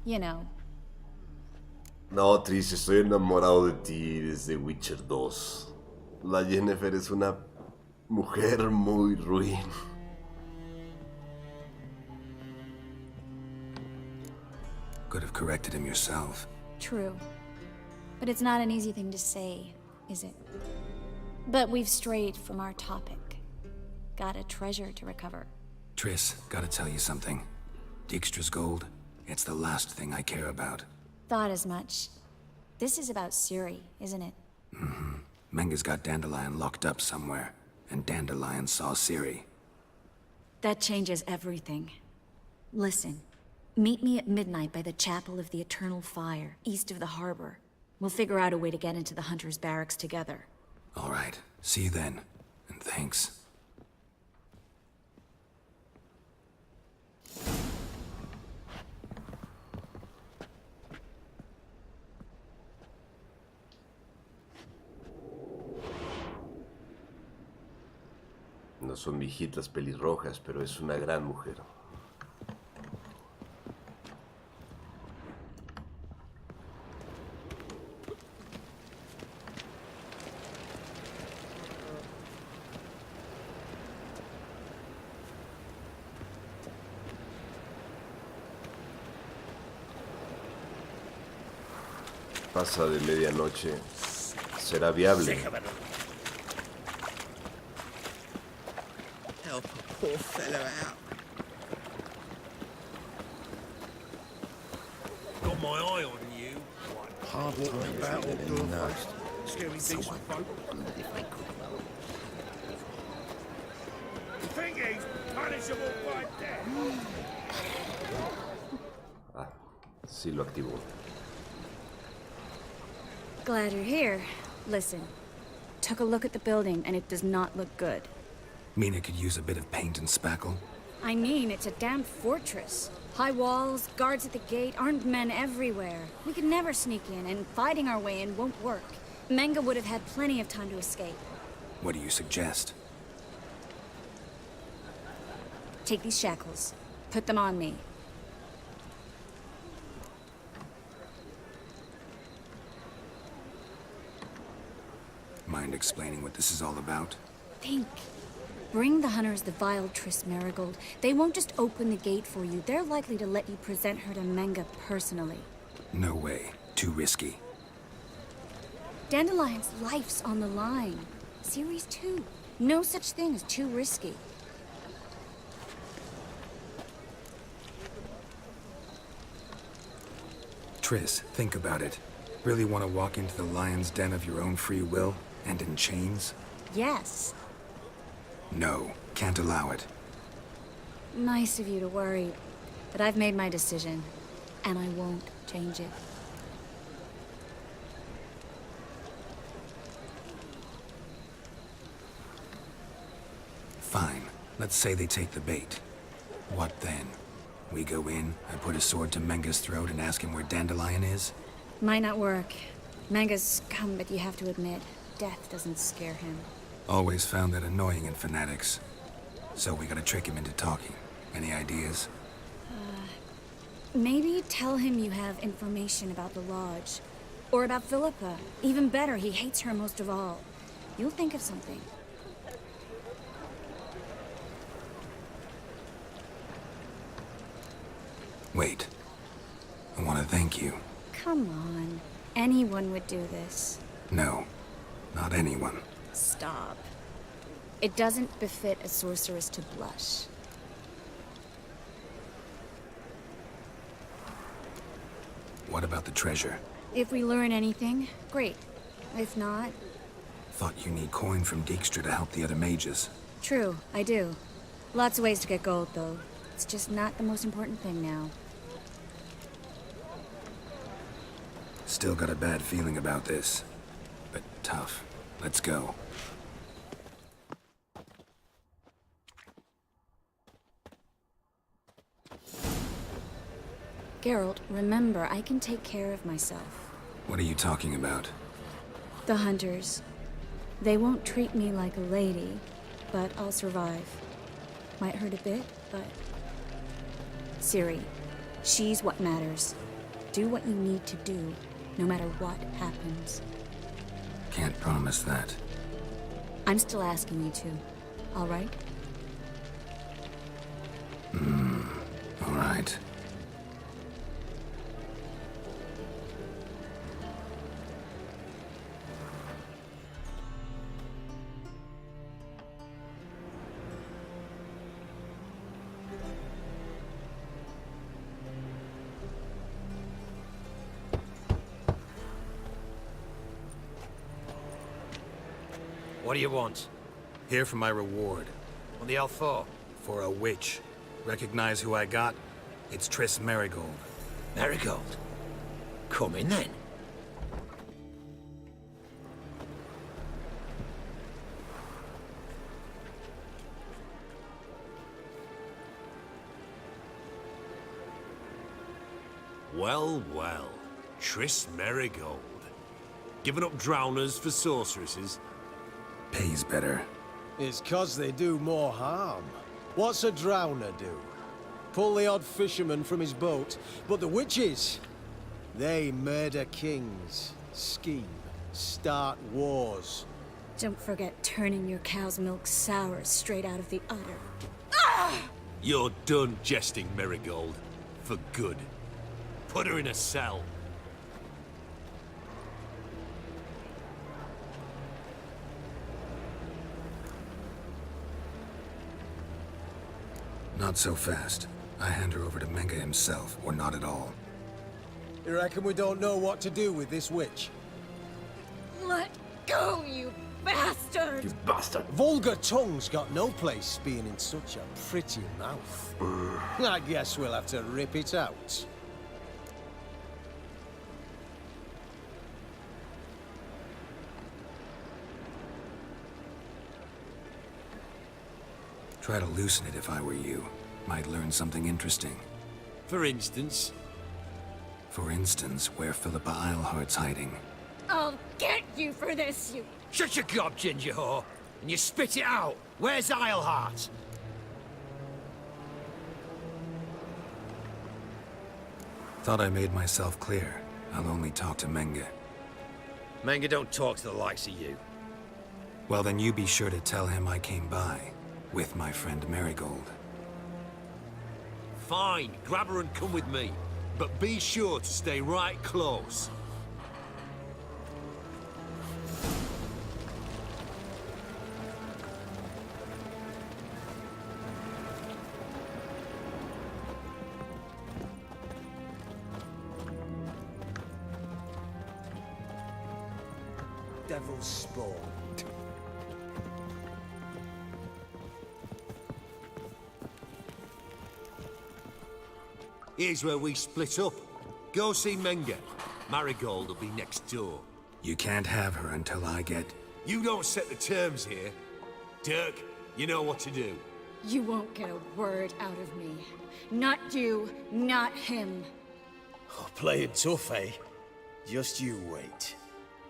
you know. No, Triss, estoy enamorado de ti desde Witcher 2. La Yennefer es una mujer muy ruin. Could have corrected him yourself. True. But it's not an easy thing to say, is it? But we've strayed from our topic. Got a treasure to recover. Triss, gotta tell you something. Dijkstra's gold, it's the last thing I care about. Thought as much. This is about Ciri, isn't it? Menge's got Dandelion locked up somewhere, and Dandelion saw Ciri. That changes everything. Listen, meet me at midnight by the Chapel of the Eternal Fire, east of the harbor. We'll figure out a way to get into the Hunter's barracks together. All right, see you then, and thanks. No son viejitas pelirrojas, pero es una gran mujer. Pasa de medianoche. ¿Será viable? Help a poor fellow out. Got my eye on you. Hard time battle, Scaring decent folk. The thing is, punishable by death. Ah, sí lo activó. Glad you're here. Listen, took a look at the building and it does not look good. Mean it could use a bit of paint and spackle? I mean, it's a damn fortress. High walls, guards at the gate, armed men everywhere. We could never sneak in, and fighting our way in won't work. Menga would have had plenty of time to escape. What do you suggest? Take these shackles. Put them on me. Mind explaining what this is all about? Think. Bring the hunters the vile Triss Marigold. They won't just open the gate for you. They're likely to let you present her to Menga personally. No way. Too risky. Dandelion's life's on the line. Series 2. No such thing as too risky. Triss, think about it. Really want to walk into the lion's den of your own free will? And in chains? Yes. No, can't allow it. Nice of you to worry. But I've made my decision. And I won't change it. Fine. Let's say they take the bait. What then? We go in, I put a sword to Menga's throat and ask him where Dandelion is? Might not work. Menga's scum, but you have to admit, death doesn't scare him. Always found that annoying in fanatics. So we gotta trick him into talking. Any ideas? Maybe tell him you have information about the Lodge. Or about Philippa. Even better, he hates her most of all. You'll think of something. Wait. I want to thank you. Come on. Anyone would do this. No. Not anyone. Stop. It doesn't befit a sorceress to blush. What about the treasure? If we learn anything, great. If not... Thought you need coin from Dijkstra to help the other mages. True, I do. Lots of ways to get gold, though. It's just not the most important thing now. Still got a bad feeling about this. But tough. Let's go. Geralt, remember, I can take care of myself. What are you talking about? The hunters. They won't treat me like a lady, but I'll survive. Might hurt a bit, but... Ciri, she's what matters. Do what you need to do, no matter what happens. Can't promise that. I'm still asking you to, all right? All right. What do you want? Here for my reward. On the hell for? For a witch. Recognize who I got? It's Triss Marigold. Marigold? Come in then. Well, well. Triss Marigold. Giving up drowners for sorceresses? Pays better. It's 'cause they do more harm. What's a drowner do? Pull the odd fisherman from his boat, but the witches, they murder kings, scheme, start wars. Don't forget turning your cow's milk sour straight out of the udder. You're done jesting, Marigold. For good. Put her in a cell. Not so fast. I hand her over to Menga himself, or not at all. You reckon we don't know what to do with this witch? Let go, you bastard! You bastard. Vulgar tongue's got no place being in such a pretty mouth. I guess we'll have to rip it out. Try to loosen it if I were you. Might learn something interesting. For instance? For instance, where Philippa Eilhart's hiding. I'll get you for this, you... Shut your gob, ginger whore, and you spit it out. Where's Eilhart? Thought I made myself clear. I'll only talk to Menge. Menge don't talk to the likes of you. Well, then you be sure to tell him I came by. With my friend Marigold. Fine, grab her and come with me. But be sure to stay right close. Devil's spawn. Here's where we split up. Go see Menge. Marigold will be next door. You can't have her until I get... You don't set the terms here. Dirk, you know what to do. You won't get a word out of me. Not you, not him. Oh, playing tough, eh? Just you wait.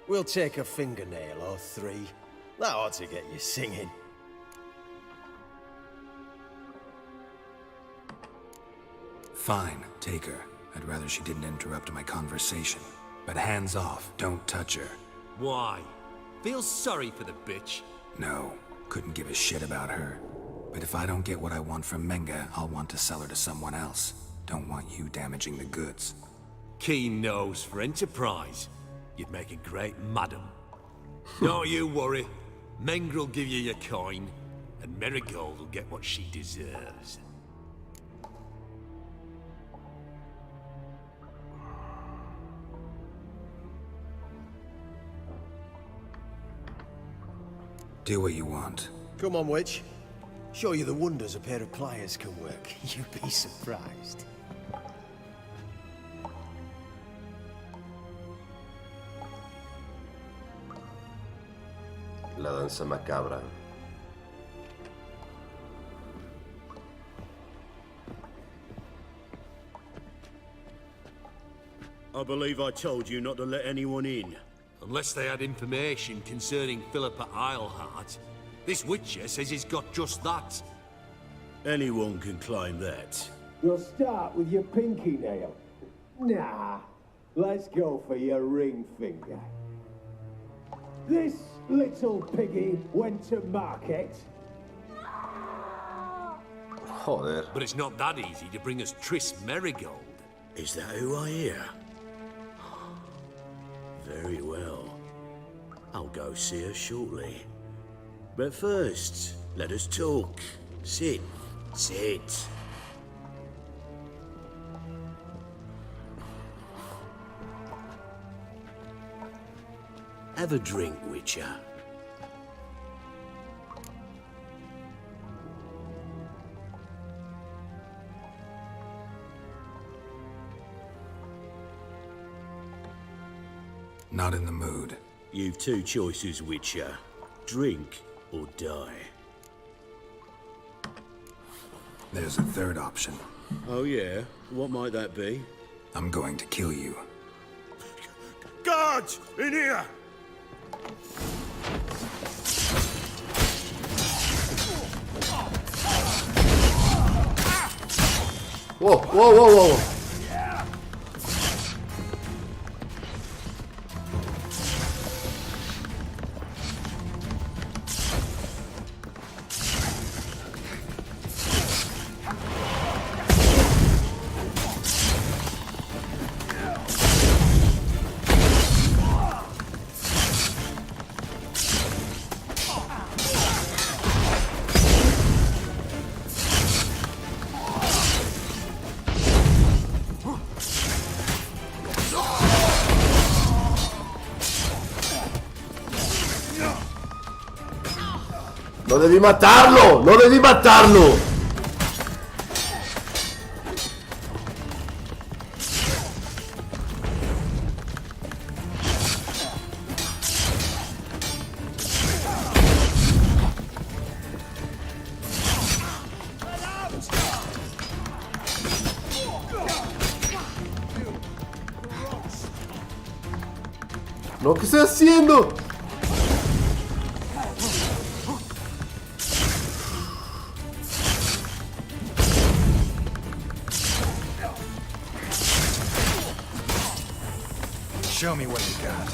We'll take a fingernail or three. That ought to get you singing. Fine, take her. I'd rather she didn't interrupt my conversation. But hands off, don't touch her. Why? Feel sorry for the bitch? No, couldn't give a shit about her. But if I don't get what I want from Menge, I'll want to sell her to someone else. Don't want you damaging the goods. Keen nose for enterprise. You'd make a great madam. Don't you worry. Menge will give you your coin, and Marigold will get what she deserves. Do what you want. Come on, witch. Show you the wonders a pair of pliers can work. You'd be surprised. La danza macabra. I believe I told you not to let anyone in. Unless they had information concerning Philippa Eilhart. This Witcher says he's got just that. Anyone can claim that. You'll start with your pinky nail. Nah, let's go for your ring finger. This little piggy went to market. Joder. But it's not that easy to bring us Triss Marigold. Is that who I hear? Very well. I'll go see her shortly. But first, let us talk. Sit. Sit. Have a drink, Witcher. Not in the mood. You've two choices, Witcher. Drink or die. There's a third option. Oh yeah? What might that be? I'm going to kill you. Guards! In here! Whoa, whoa, whoa, whoa. ¡No debí matarlo! ¡No debí matarlo! No, ¿qué estoy haciendo? Show me what you got.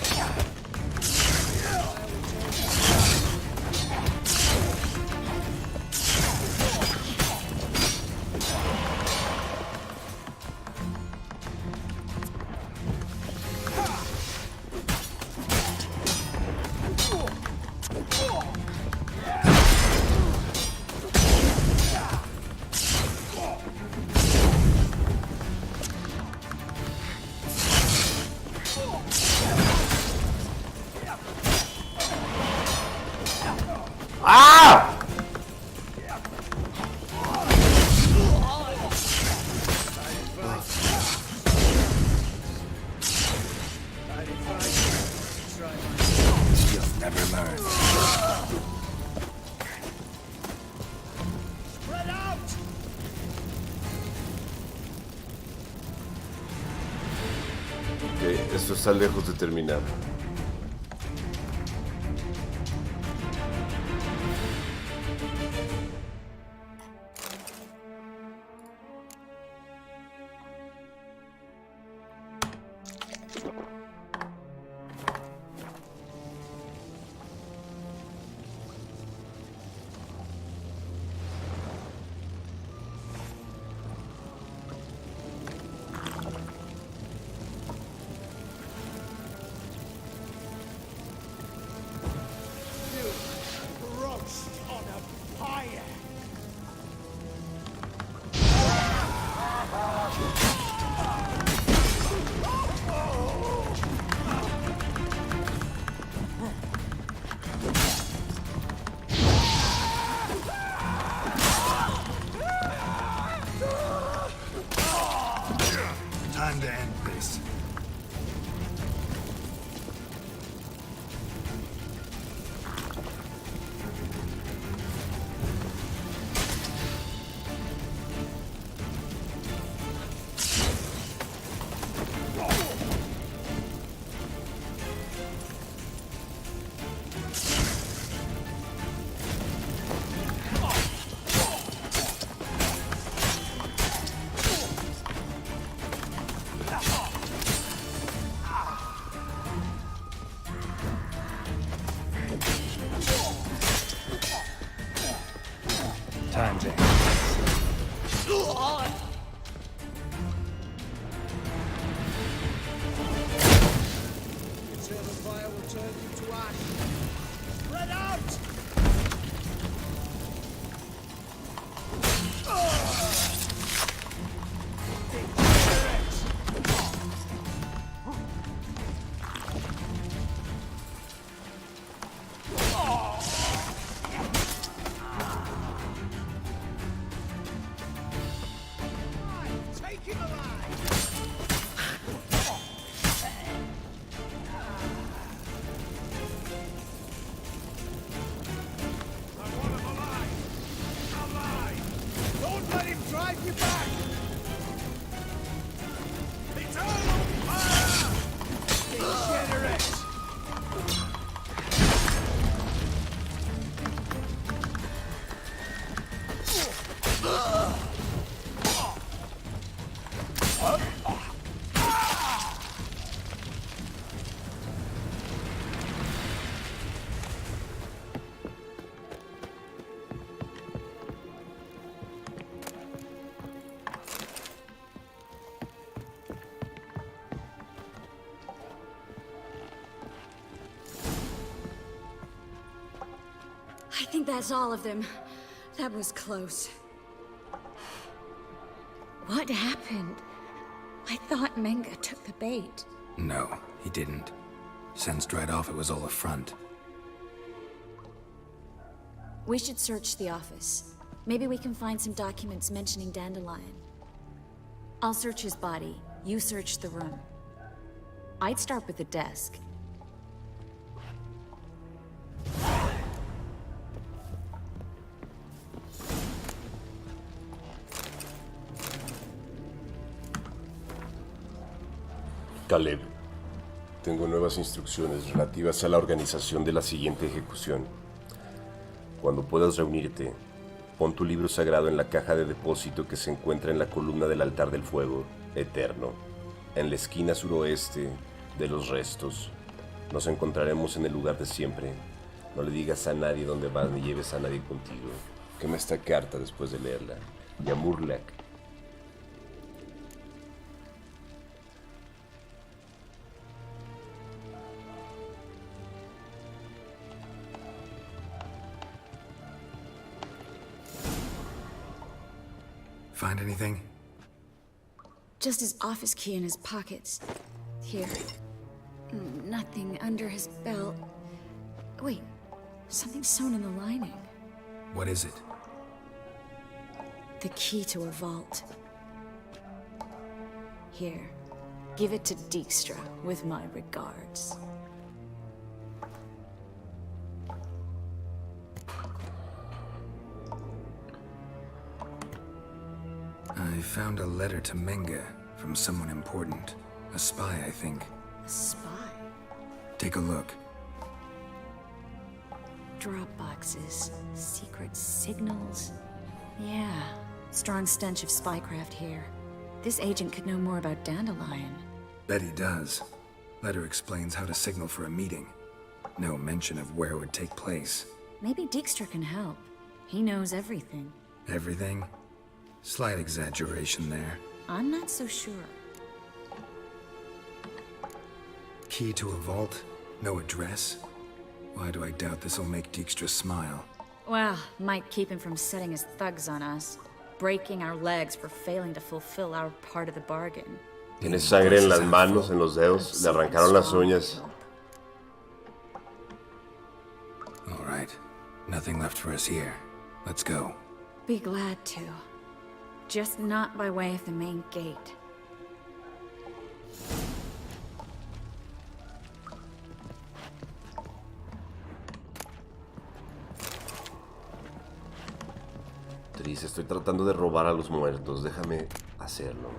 ¡Ah! You'll never learn. Ok, esto está lejos de terminar. Time to end this. Time to end this. Eternal fire will turn you to ash. Spread out! Take him alive! Don't let him drive you back! Eternal fire! Degenerate! I think that's all of them. That was close. What happened? I thought Menga took the bait. No, he didn't. Sensed right off it was all a front. We should search the office. Maybe we can find some documents mentioning Dandelion. I'll search his body. You search the room. I'd start with the desk. Caleb, tengo nuevas instrucciones relativas a la organización de la siguiente ejecución. Cuando puedas reunirte, pon tu libro sagrado en la caja de depósito que se encuentra en la columna del altar del fuego eterno, en la esquina suroeste de los restos. Nos encontraremos en el lugar de siempre. No le digas a nadie dónde vas ni lleves a nadie contigo. Quema esta carta después de leerla. Yamurlak. Find anything? Just his office key in his pockets. Here. Nothing under his belt. Wait, something sewn in the lining. What is it? The key to a vault. Here. Give it to Dijkstra with my regards. I found a letter to Menga from someone important. A spy, I think. A spy? Take a look. Drop boxes, secret signals. Yeah, strong stench of spycraft here. This agent could know more about Dandelion. Bet he does. Letter explains how to signal for a meeting. No mention of where it would take place. Maybe Dijkstra can help. He knows everything. Everything? Slight exaggeration there. I'm not so sure. Key to a vault? No address? Why do I doubt this'll make Dijkstra smile? Well, might keep him from setting his thugs on us. Breaking our legs for failing to fulfill our part of the bargain. Tiene sangre en las manos, en los dedos. Le arrancaron las uñas. All right. Nothing left for us here. Let's go. Be glad to. Just not by way of the main gate. Tris, estoy tratando de robar a los muertos. Déjame hacerlo.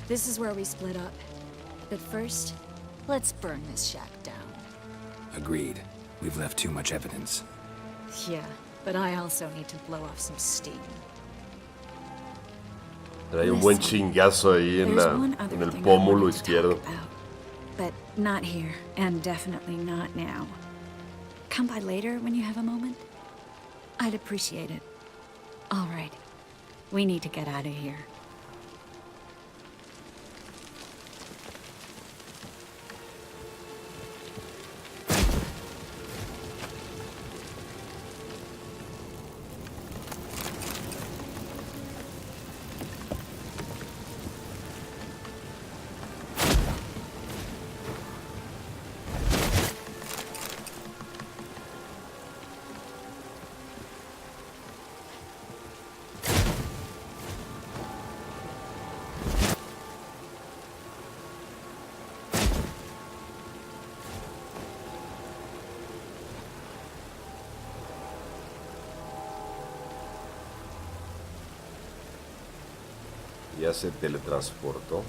This is where we split up. But first, let's burn this shack down. Agreed. We've left too much evidence. Yeah, but I also need to blow off some steam. Trae un buen chingazo ahí en el pómulo izquierdo. But not here, and definitely not now. Come by later when you have a moment. I'd appreciate it. All right. We need to get out of here. Ya se teletransportó.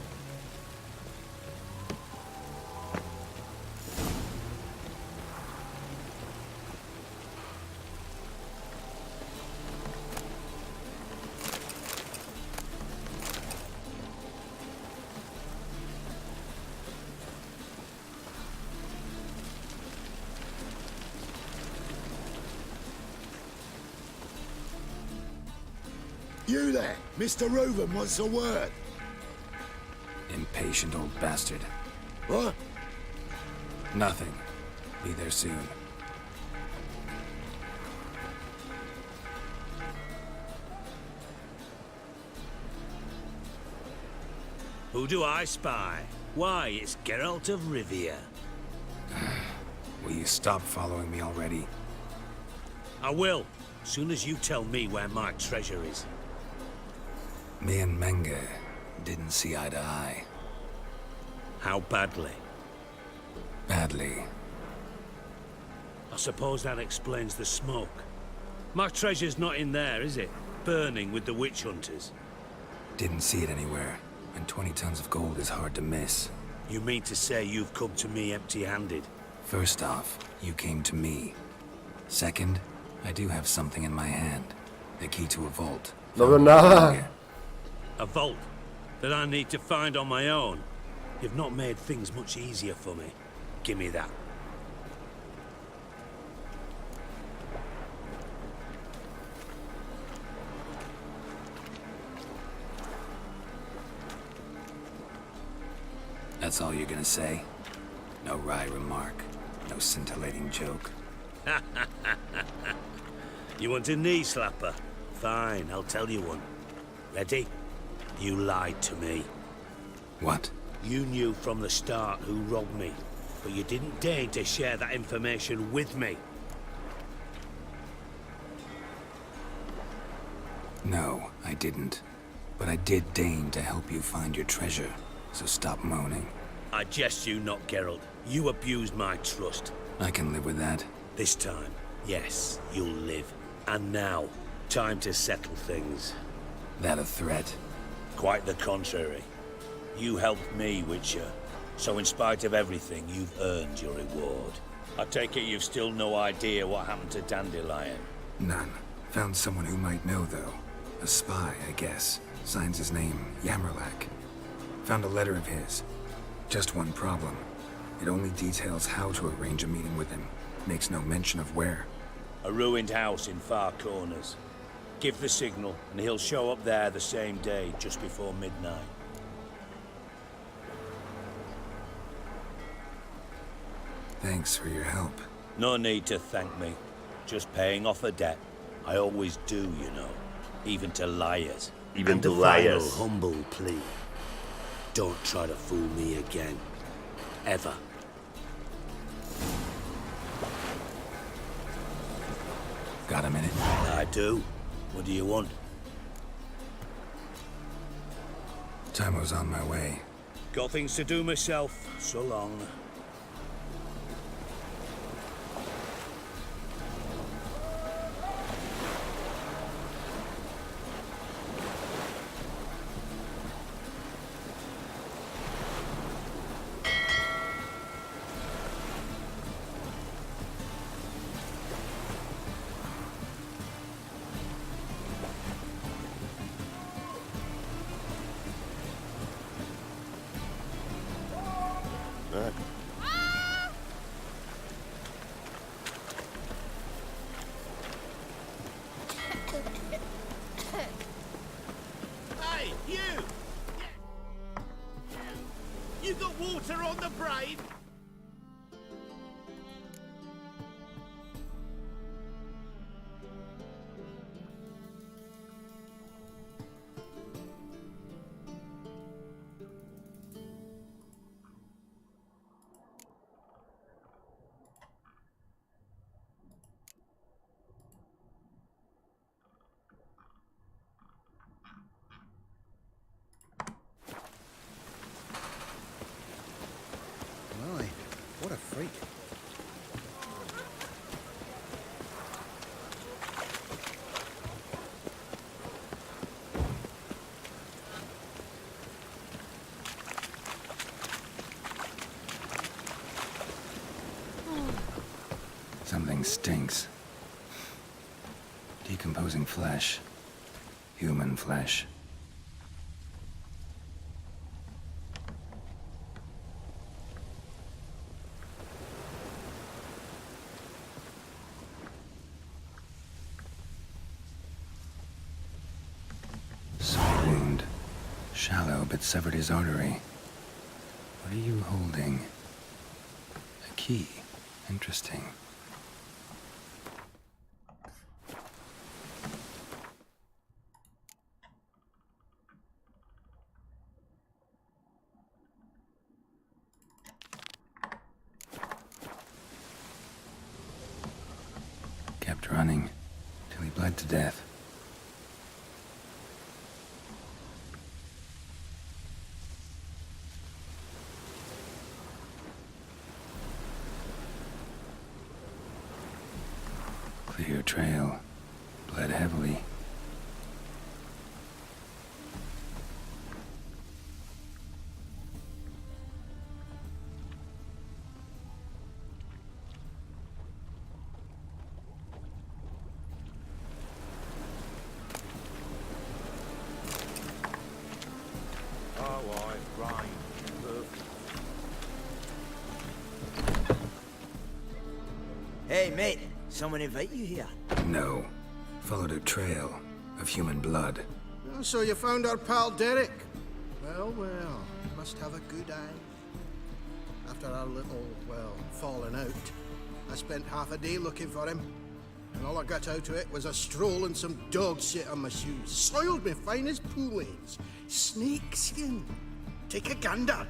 You there, Mr. Reuben wants a word. Impatient old bastard. What? Nothing. Be there soon. Who do I spy? Why, it's Geralt of Rivia. Will you stop following me already? I will, soon as you tell me where my treasure is. Me and Menge didn't see eye to eye. How badly? Badly. I suppose that explains the smoke. My treasure's not in there, is it? Burning with the witch hunters. Didn't see it anywhere, and 20 tons of gold is hard to miss. You mean to say you've come to me empty-handed? First off, you came to me. Second, I do have something in my hand. The key to a vault. No veo nada. Menge. A vault that I need to find on my own. You've not made things much easier for me. Give me that. That's all you're gonna say? No wry remark, no scintillating joke. You want a knee slapper? Fine, I'll tell you one. Ready? You lied to me. What? You knew from the start who robbed me, but you didn't deign to share that information with me. No, I didn't. But I did deign to help you find your treasure, so stop moaning. I jest you not, Geralt. You abused my trust. I can live with that. This time, yes, you'll live. And now, time to settle things. That a threat? Quite the contrary. You helped me, Witcher. So in spite of everything, you've earned your reward. I take it you've still no idea what happened to Dandelion? None. Found someone who might know, though. A spy, I guess. Signs his name, Yamerlak. Found a letter of his. Just one problem. It only details how to arrange a meeting with him. Makes no mention of where. A ruined house in Far Corners. Give the signal, and he'll show up there the same day, just before midnight. Thanks for your help. No need to thank me. Just paying off a debt. I always do, you know. Even to liars. Even and to a liars. final humble plea. Don't try to fool me again. Ever. Got a minute? I do. What do you want? Time was on my way. Got things to do myself. So long. Hey, you! You got water on the brain? Something stinks. Decomposing flesh. Human flesh. Sword wound. Shallow, but severed his artery. What are you holding? A key. Interesting. Kept running till he bled to death. Clear trail. Bled heavily. Hey, mate. Someone invite you here? No. Followed a trail of human blood. Oh, so you found our pal Derek? Well, well. Must have a good eye. After our little, well, falling out, I spent half a day looking for him. And all I got out of it was a stroll and some dog shit on my shoes. Soiled me fine as pool lanes. Snake skin. Take a gander.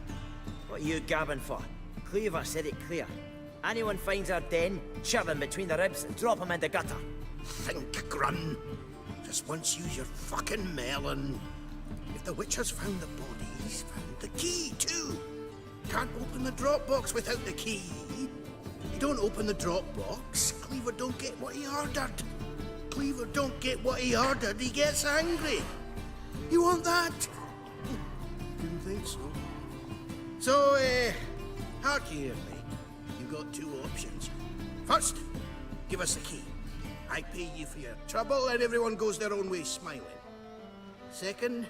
What are you gabbing for? Cleaver said it clear. Anyone finds our den, shove him between the ribs and drop him in the gutter. Think, Grun. Just once use your fucking melon. If the witch has found the bodies, found the key too. Can't open the drop box without the key. You don't open the drop box, Cleaver don't get what he ordered. Cleaver don't get what he ordered, he gets angry. You want that? Didn't think so. So, hark here, mate. You got two options. First, give us the key. I pay you for your trouble and everyone goes their own way smiling. Second,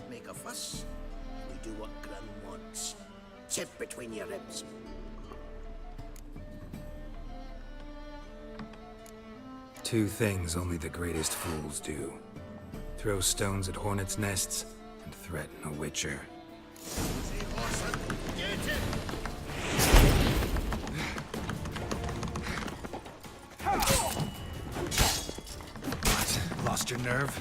make a fuss. We do what Grun wants. Sit between your ribs. Two things only the greatest fools do. Throw stones at hornets' nests and threaten a witcher. Get him! What? Lost your nerve?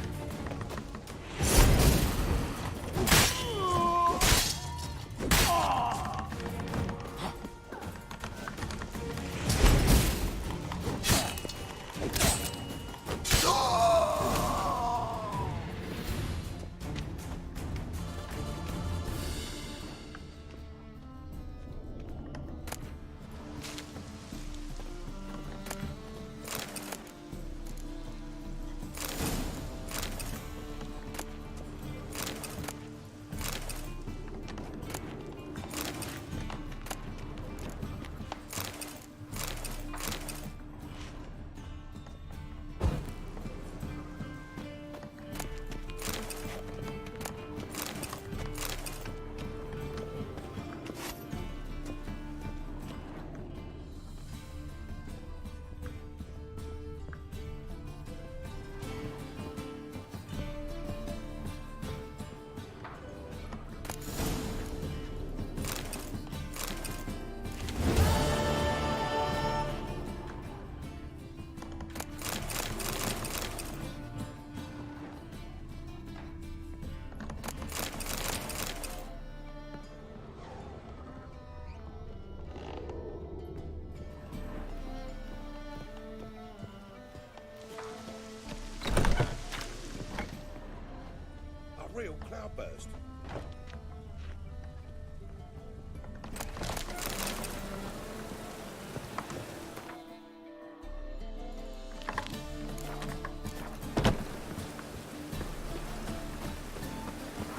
Real cloudburst.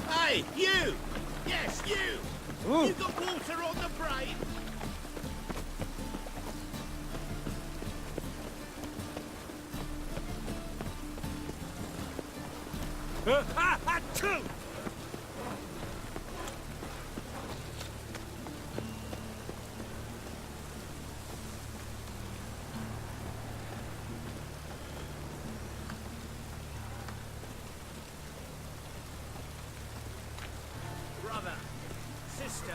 Hey, you! Yes, you! You got water on the brain? Two! Brother, sister.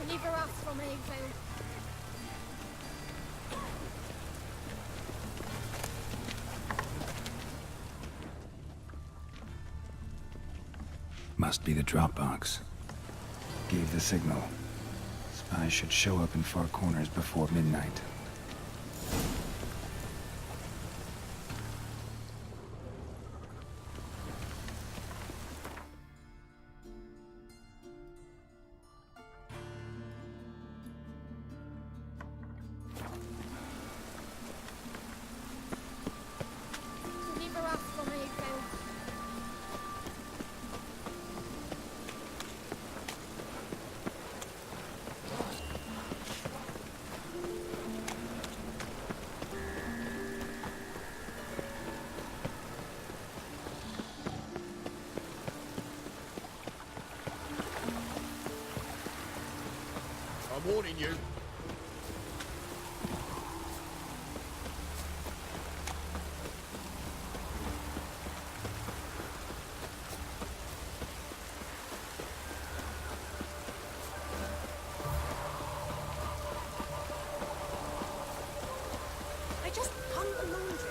Deliver us from evil. Must be the drop box. Gave the signal. Spies should show up in far corners before midnight. Deliver us from evil. I'm warning you. I just hung the laundry.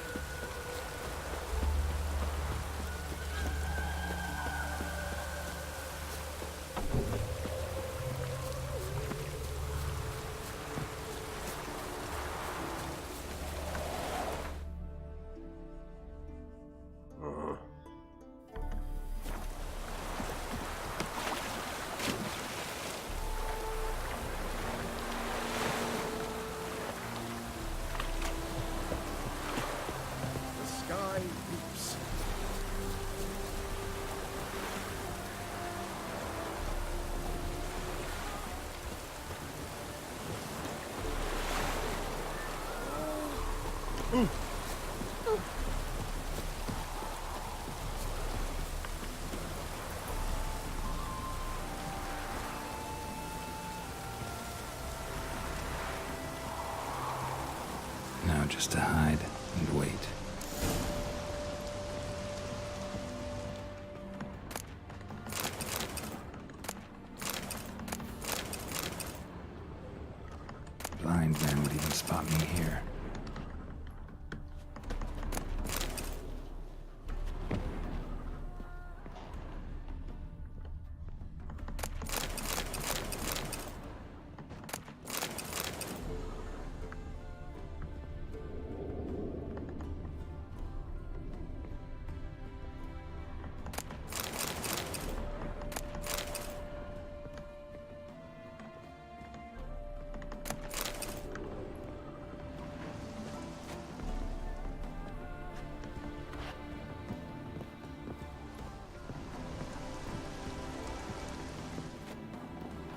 The sky weeps. Now just to hide and wait. Blind man would even spot me here.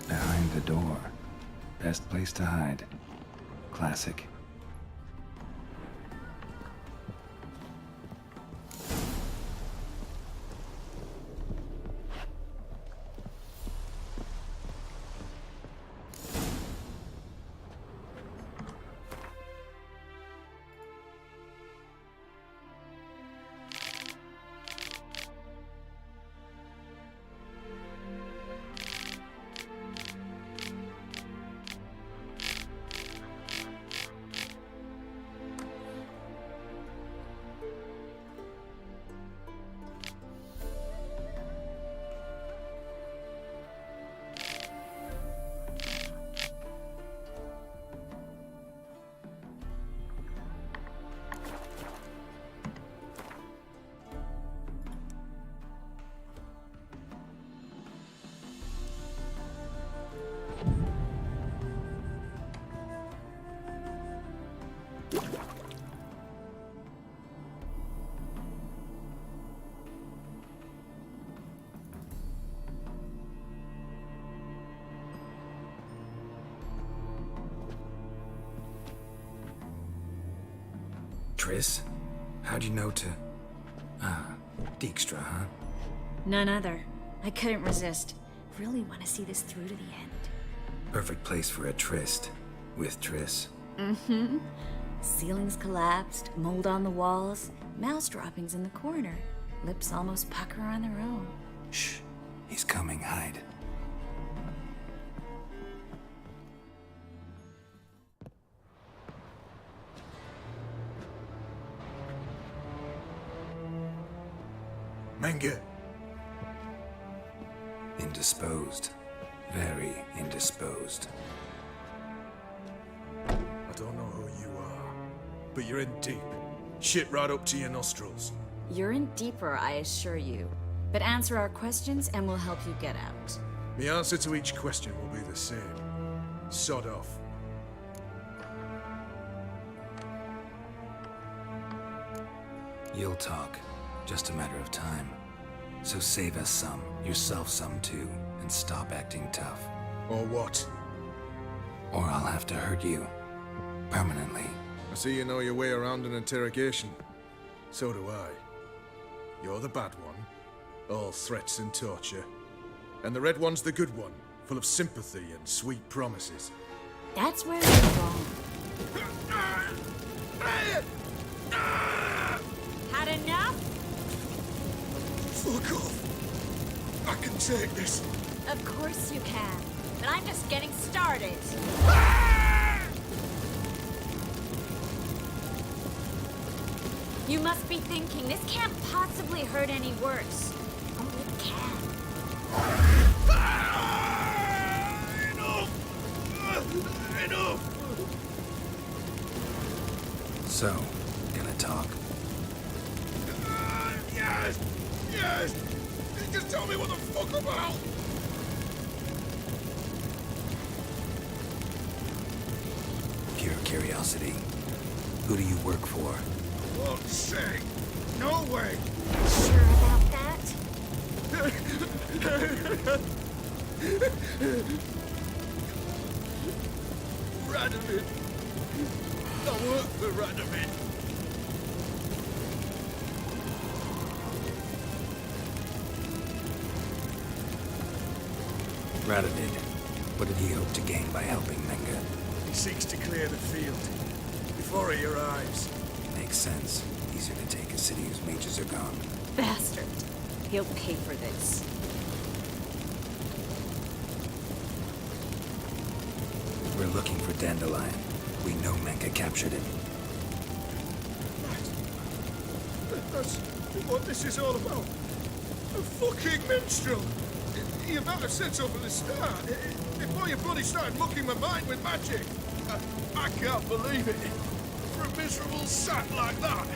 Behind the door. Best place to hide. Classic. Triss? How'd you know to... Ah, Dijkstra, huh? None other. I couldn't resist. Really want to see this through to the end. Perfect place for a tryst. With Triss. Mm-hmm. Ceilings collapsed, mold on the walls, mouse droppings in the corner. Lips almost pucker on their own. Shh. He's coming. Hide. Menge. Indisposed. Very indisposed. I don't know who you are, but you're in deep. Shit right up to your nostrils. You're in deeper, I assure you. But answer our questions and we'll help you get out. The answer to each question will be the same. Sod off. You'll talk. Just a matter of time. So save us some, yourself some too, and stop acting tough. Or what? Or I'll have to hurt you. Permanently. I see you know your way around an interrogation. So do I. You're the bad one. All threats and torture. And the red one's the good one, full of sympathy and sweet promises. That's where you're wrong. Had enough? Fuck off. I can take this. Of course you can. But I'm just getting started. You must be thinking, this can't possibly hurt any worse. Oh, it can. Enough! So, gonna talk? Yes! Yes! Just tell me what the fuck about! Pure curiosity. Who do you work for? Won't say. No way! Sure about that? Radovid. I work for Radovid. Radovid. What did he hope to gain by helping Menge? He seeks to clear the field before he arrives. Makes sense. Easier to take a city whose mages are gone. Bastard. He'll pay for this. We're looking for Dandelion. We know Menge captured it. That's what this is all about. A fucking minstrel. You might have said so from the start. Before you bloody started mucking my mind with magic. I can't believe it. For a miserable sap like that.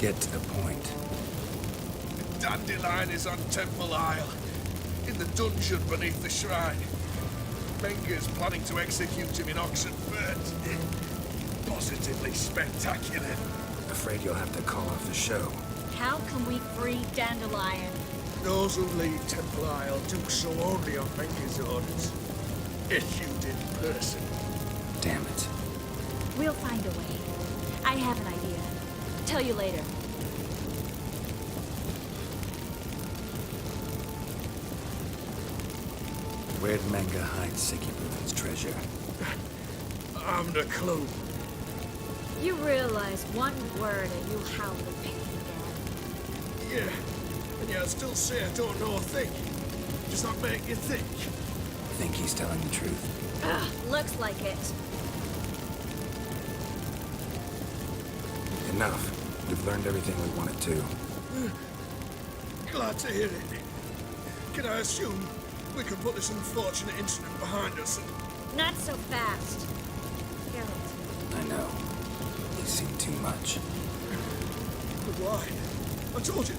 Get to the point. Dandelion is on Temple Isle. In the dungeon beneath the shrine. Menge's planning to execute him in Oxenfurt. Positively spectacular. Afraid you'll have to call off the show. How can we free Dandelion? Those who leave Temple Isle do so only on Menge's orders. Issued in person. Damn it. We'll find a way. I have an idea. Tell you later. Where'd Menge hide Sigurbrun's treasure? I haven't a clue. You realize one word and you'll howl the pain again. Yeah, and yet I still say I don't know a thing. Does that make you think? Think he's telling the truth? Ugh, looks like it. Enough. We've learned everything we wanted to. Glad to hear it. Can I assume we can put this unfortunate incident behind us? Not so fast. Geralt. I know. You've seen too much. But why? I told you.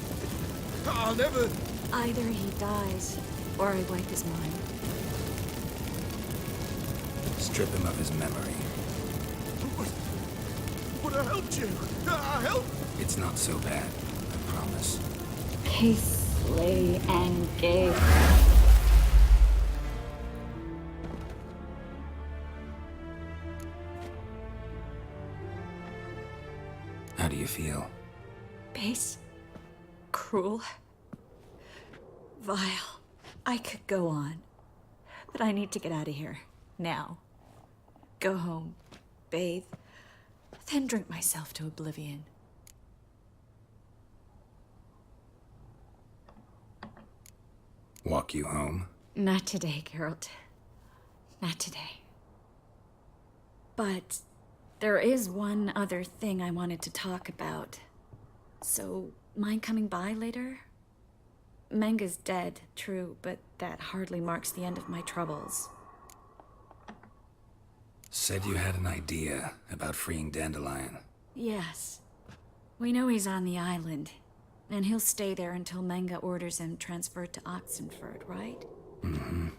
I'll never... Either he dies, or I wipe his mind. Strip him of his memory. But I helped you. I helped. It's not so bad, I promise. Peace, slay, and gay. How do you feel? base, cruel, vile. I could go on, but I need to get out of here, now. Go home, bathe, then drink myself to oblivion. Walk you home? Not today, Geralt. Not today. But there is one other thing I wanted to talk about. So, mind coming by later? Menga's dead, true, but that hardly marks the end of my troubles. Said you had an idea about freeing Dandelion. Yes. We know he's on the island, and he'll stay there until Menga orders him transferred to Oxenford, right? Mm-hmm.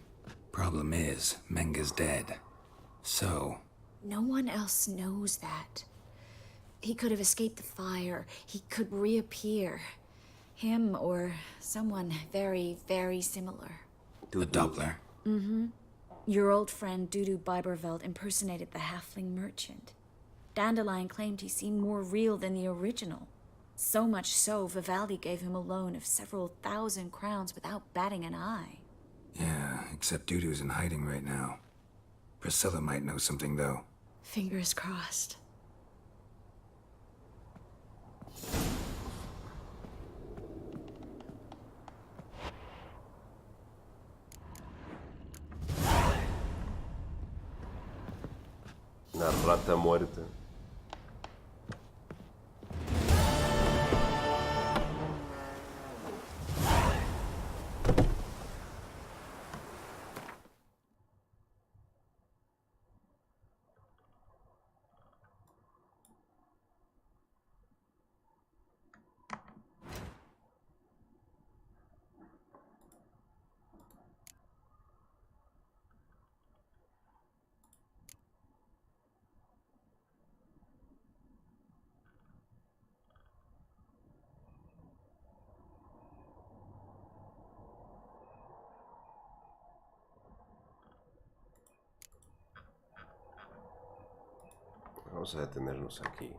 Problem is, Menga's dead. So... No one else knows that. He could have escaped the fire. He could reappear. Him or someone very, very similar. The Doppler? Mm-hmm. Your old friend Dudu Biberveld impersonated the halfling merchant. Dandelion claimed he seemed more real than the original. So much so, Vivaldi gave him a loan of several thousand crowns without batting an eye. Yeah, except Dudu's in hiding right now. Priscilla might know something, though. Fingers crossed. Una rata muerta. Vamos a detenernos aquí.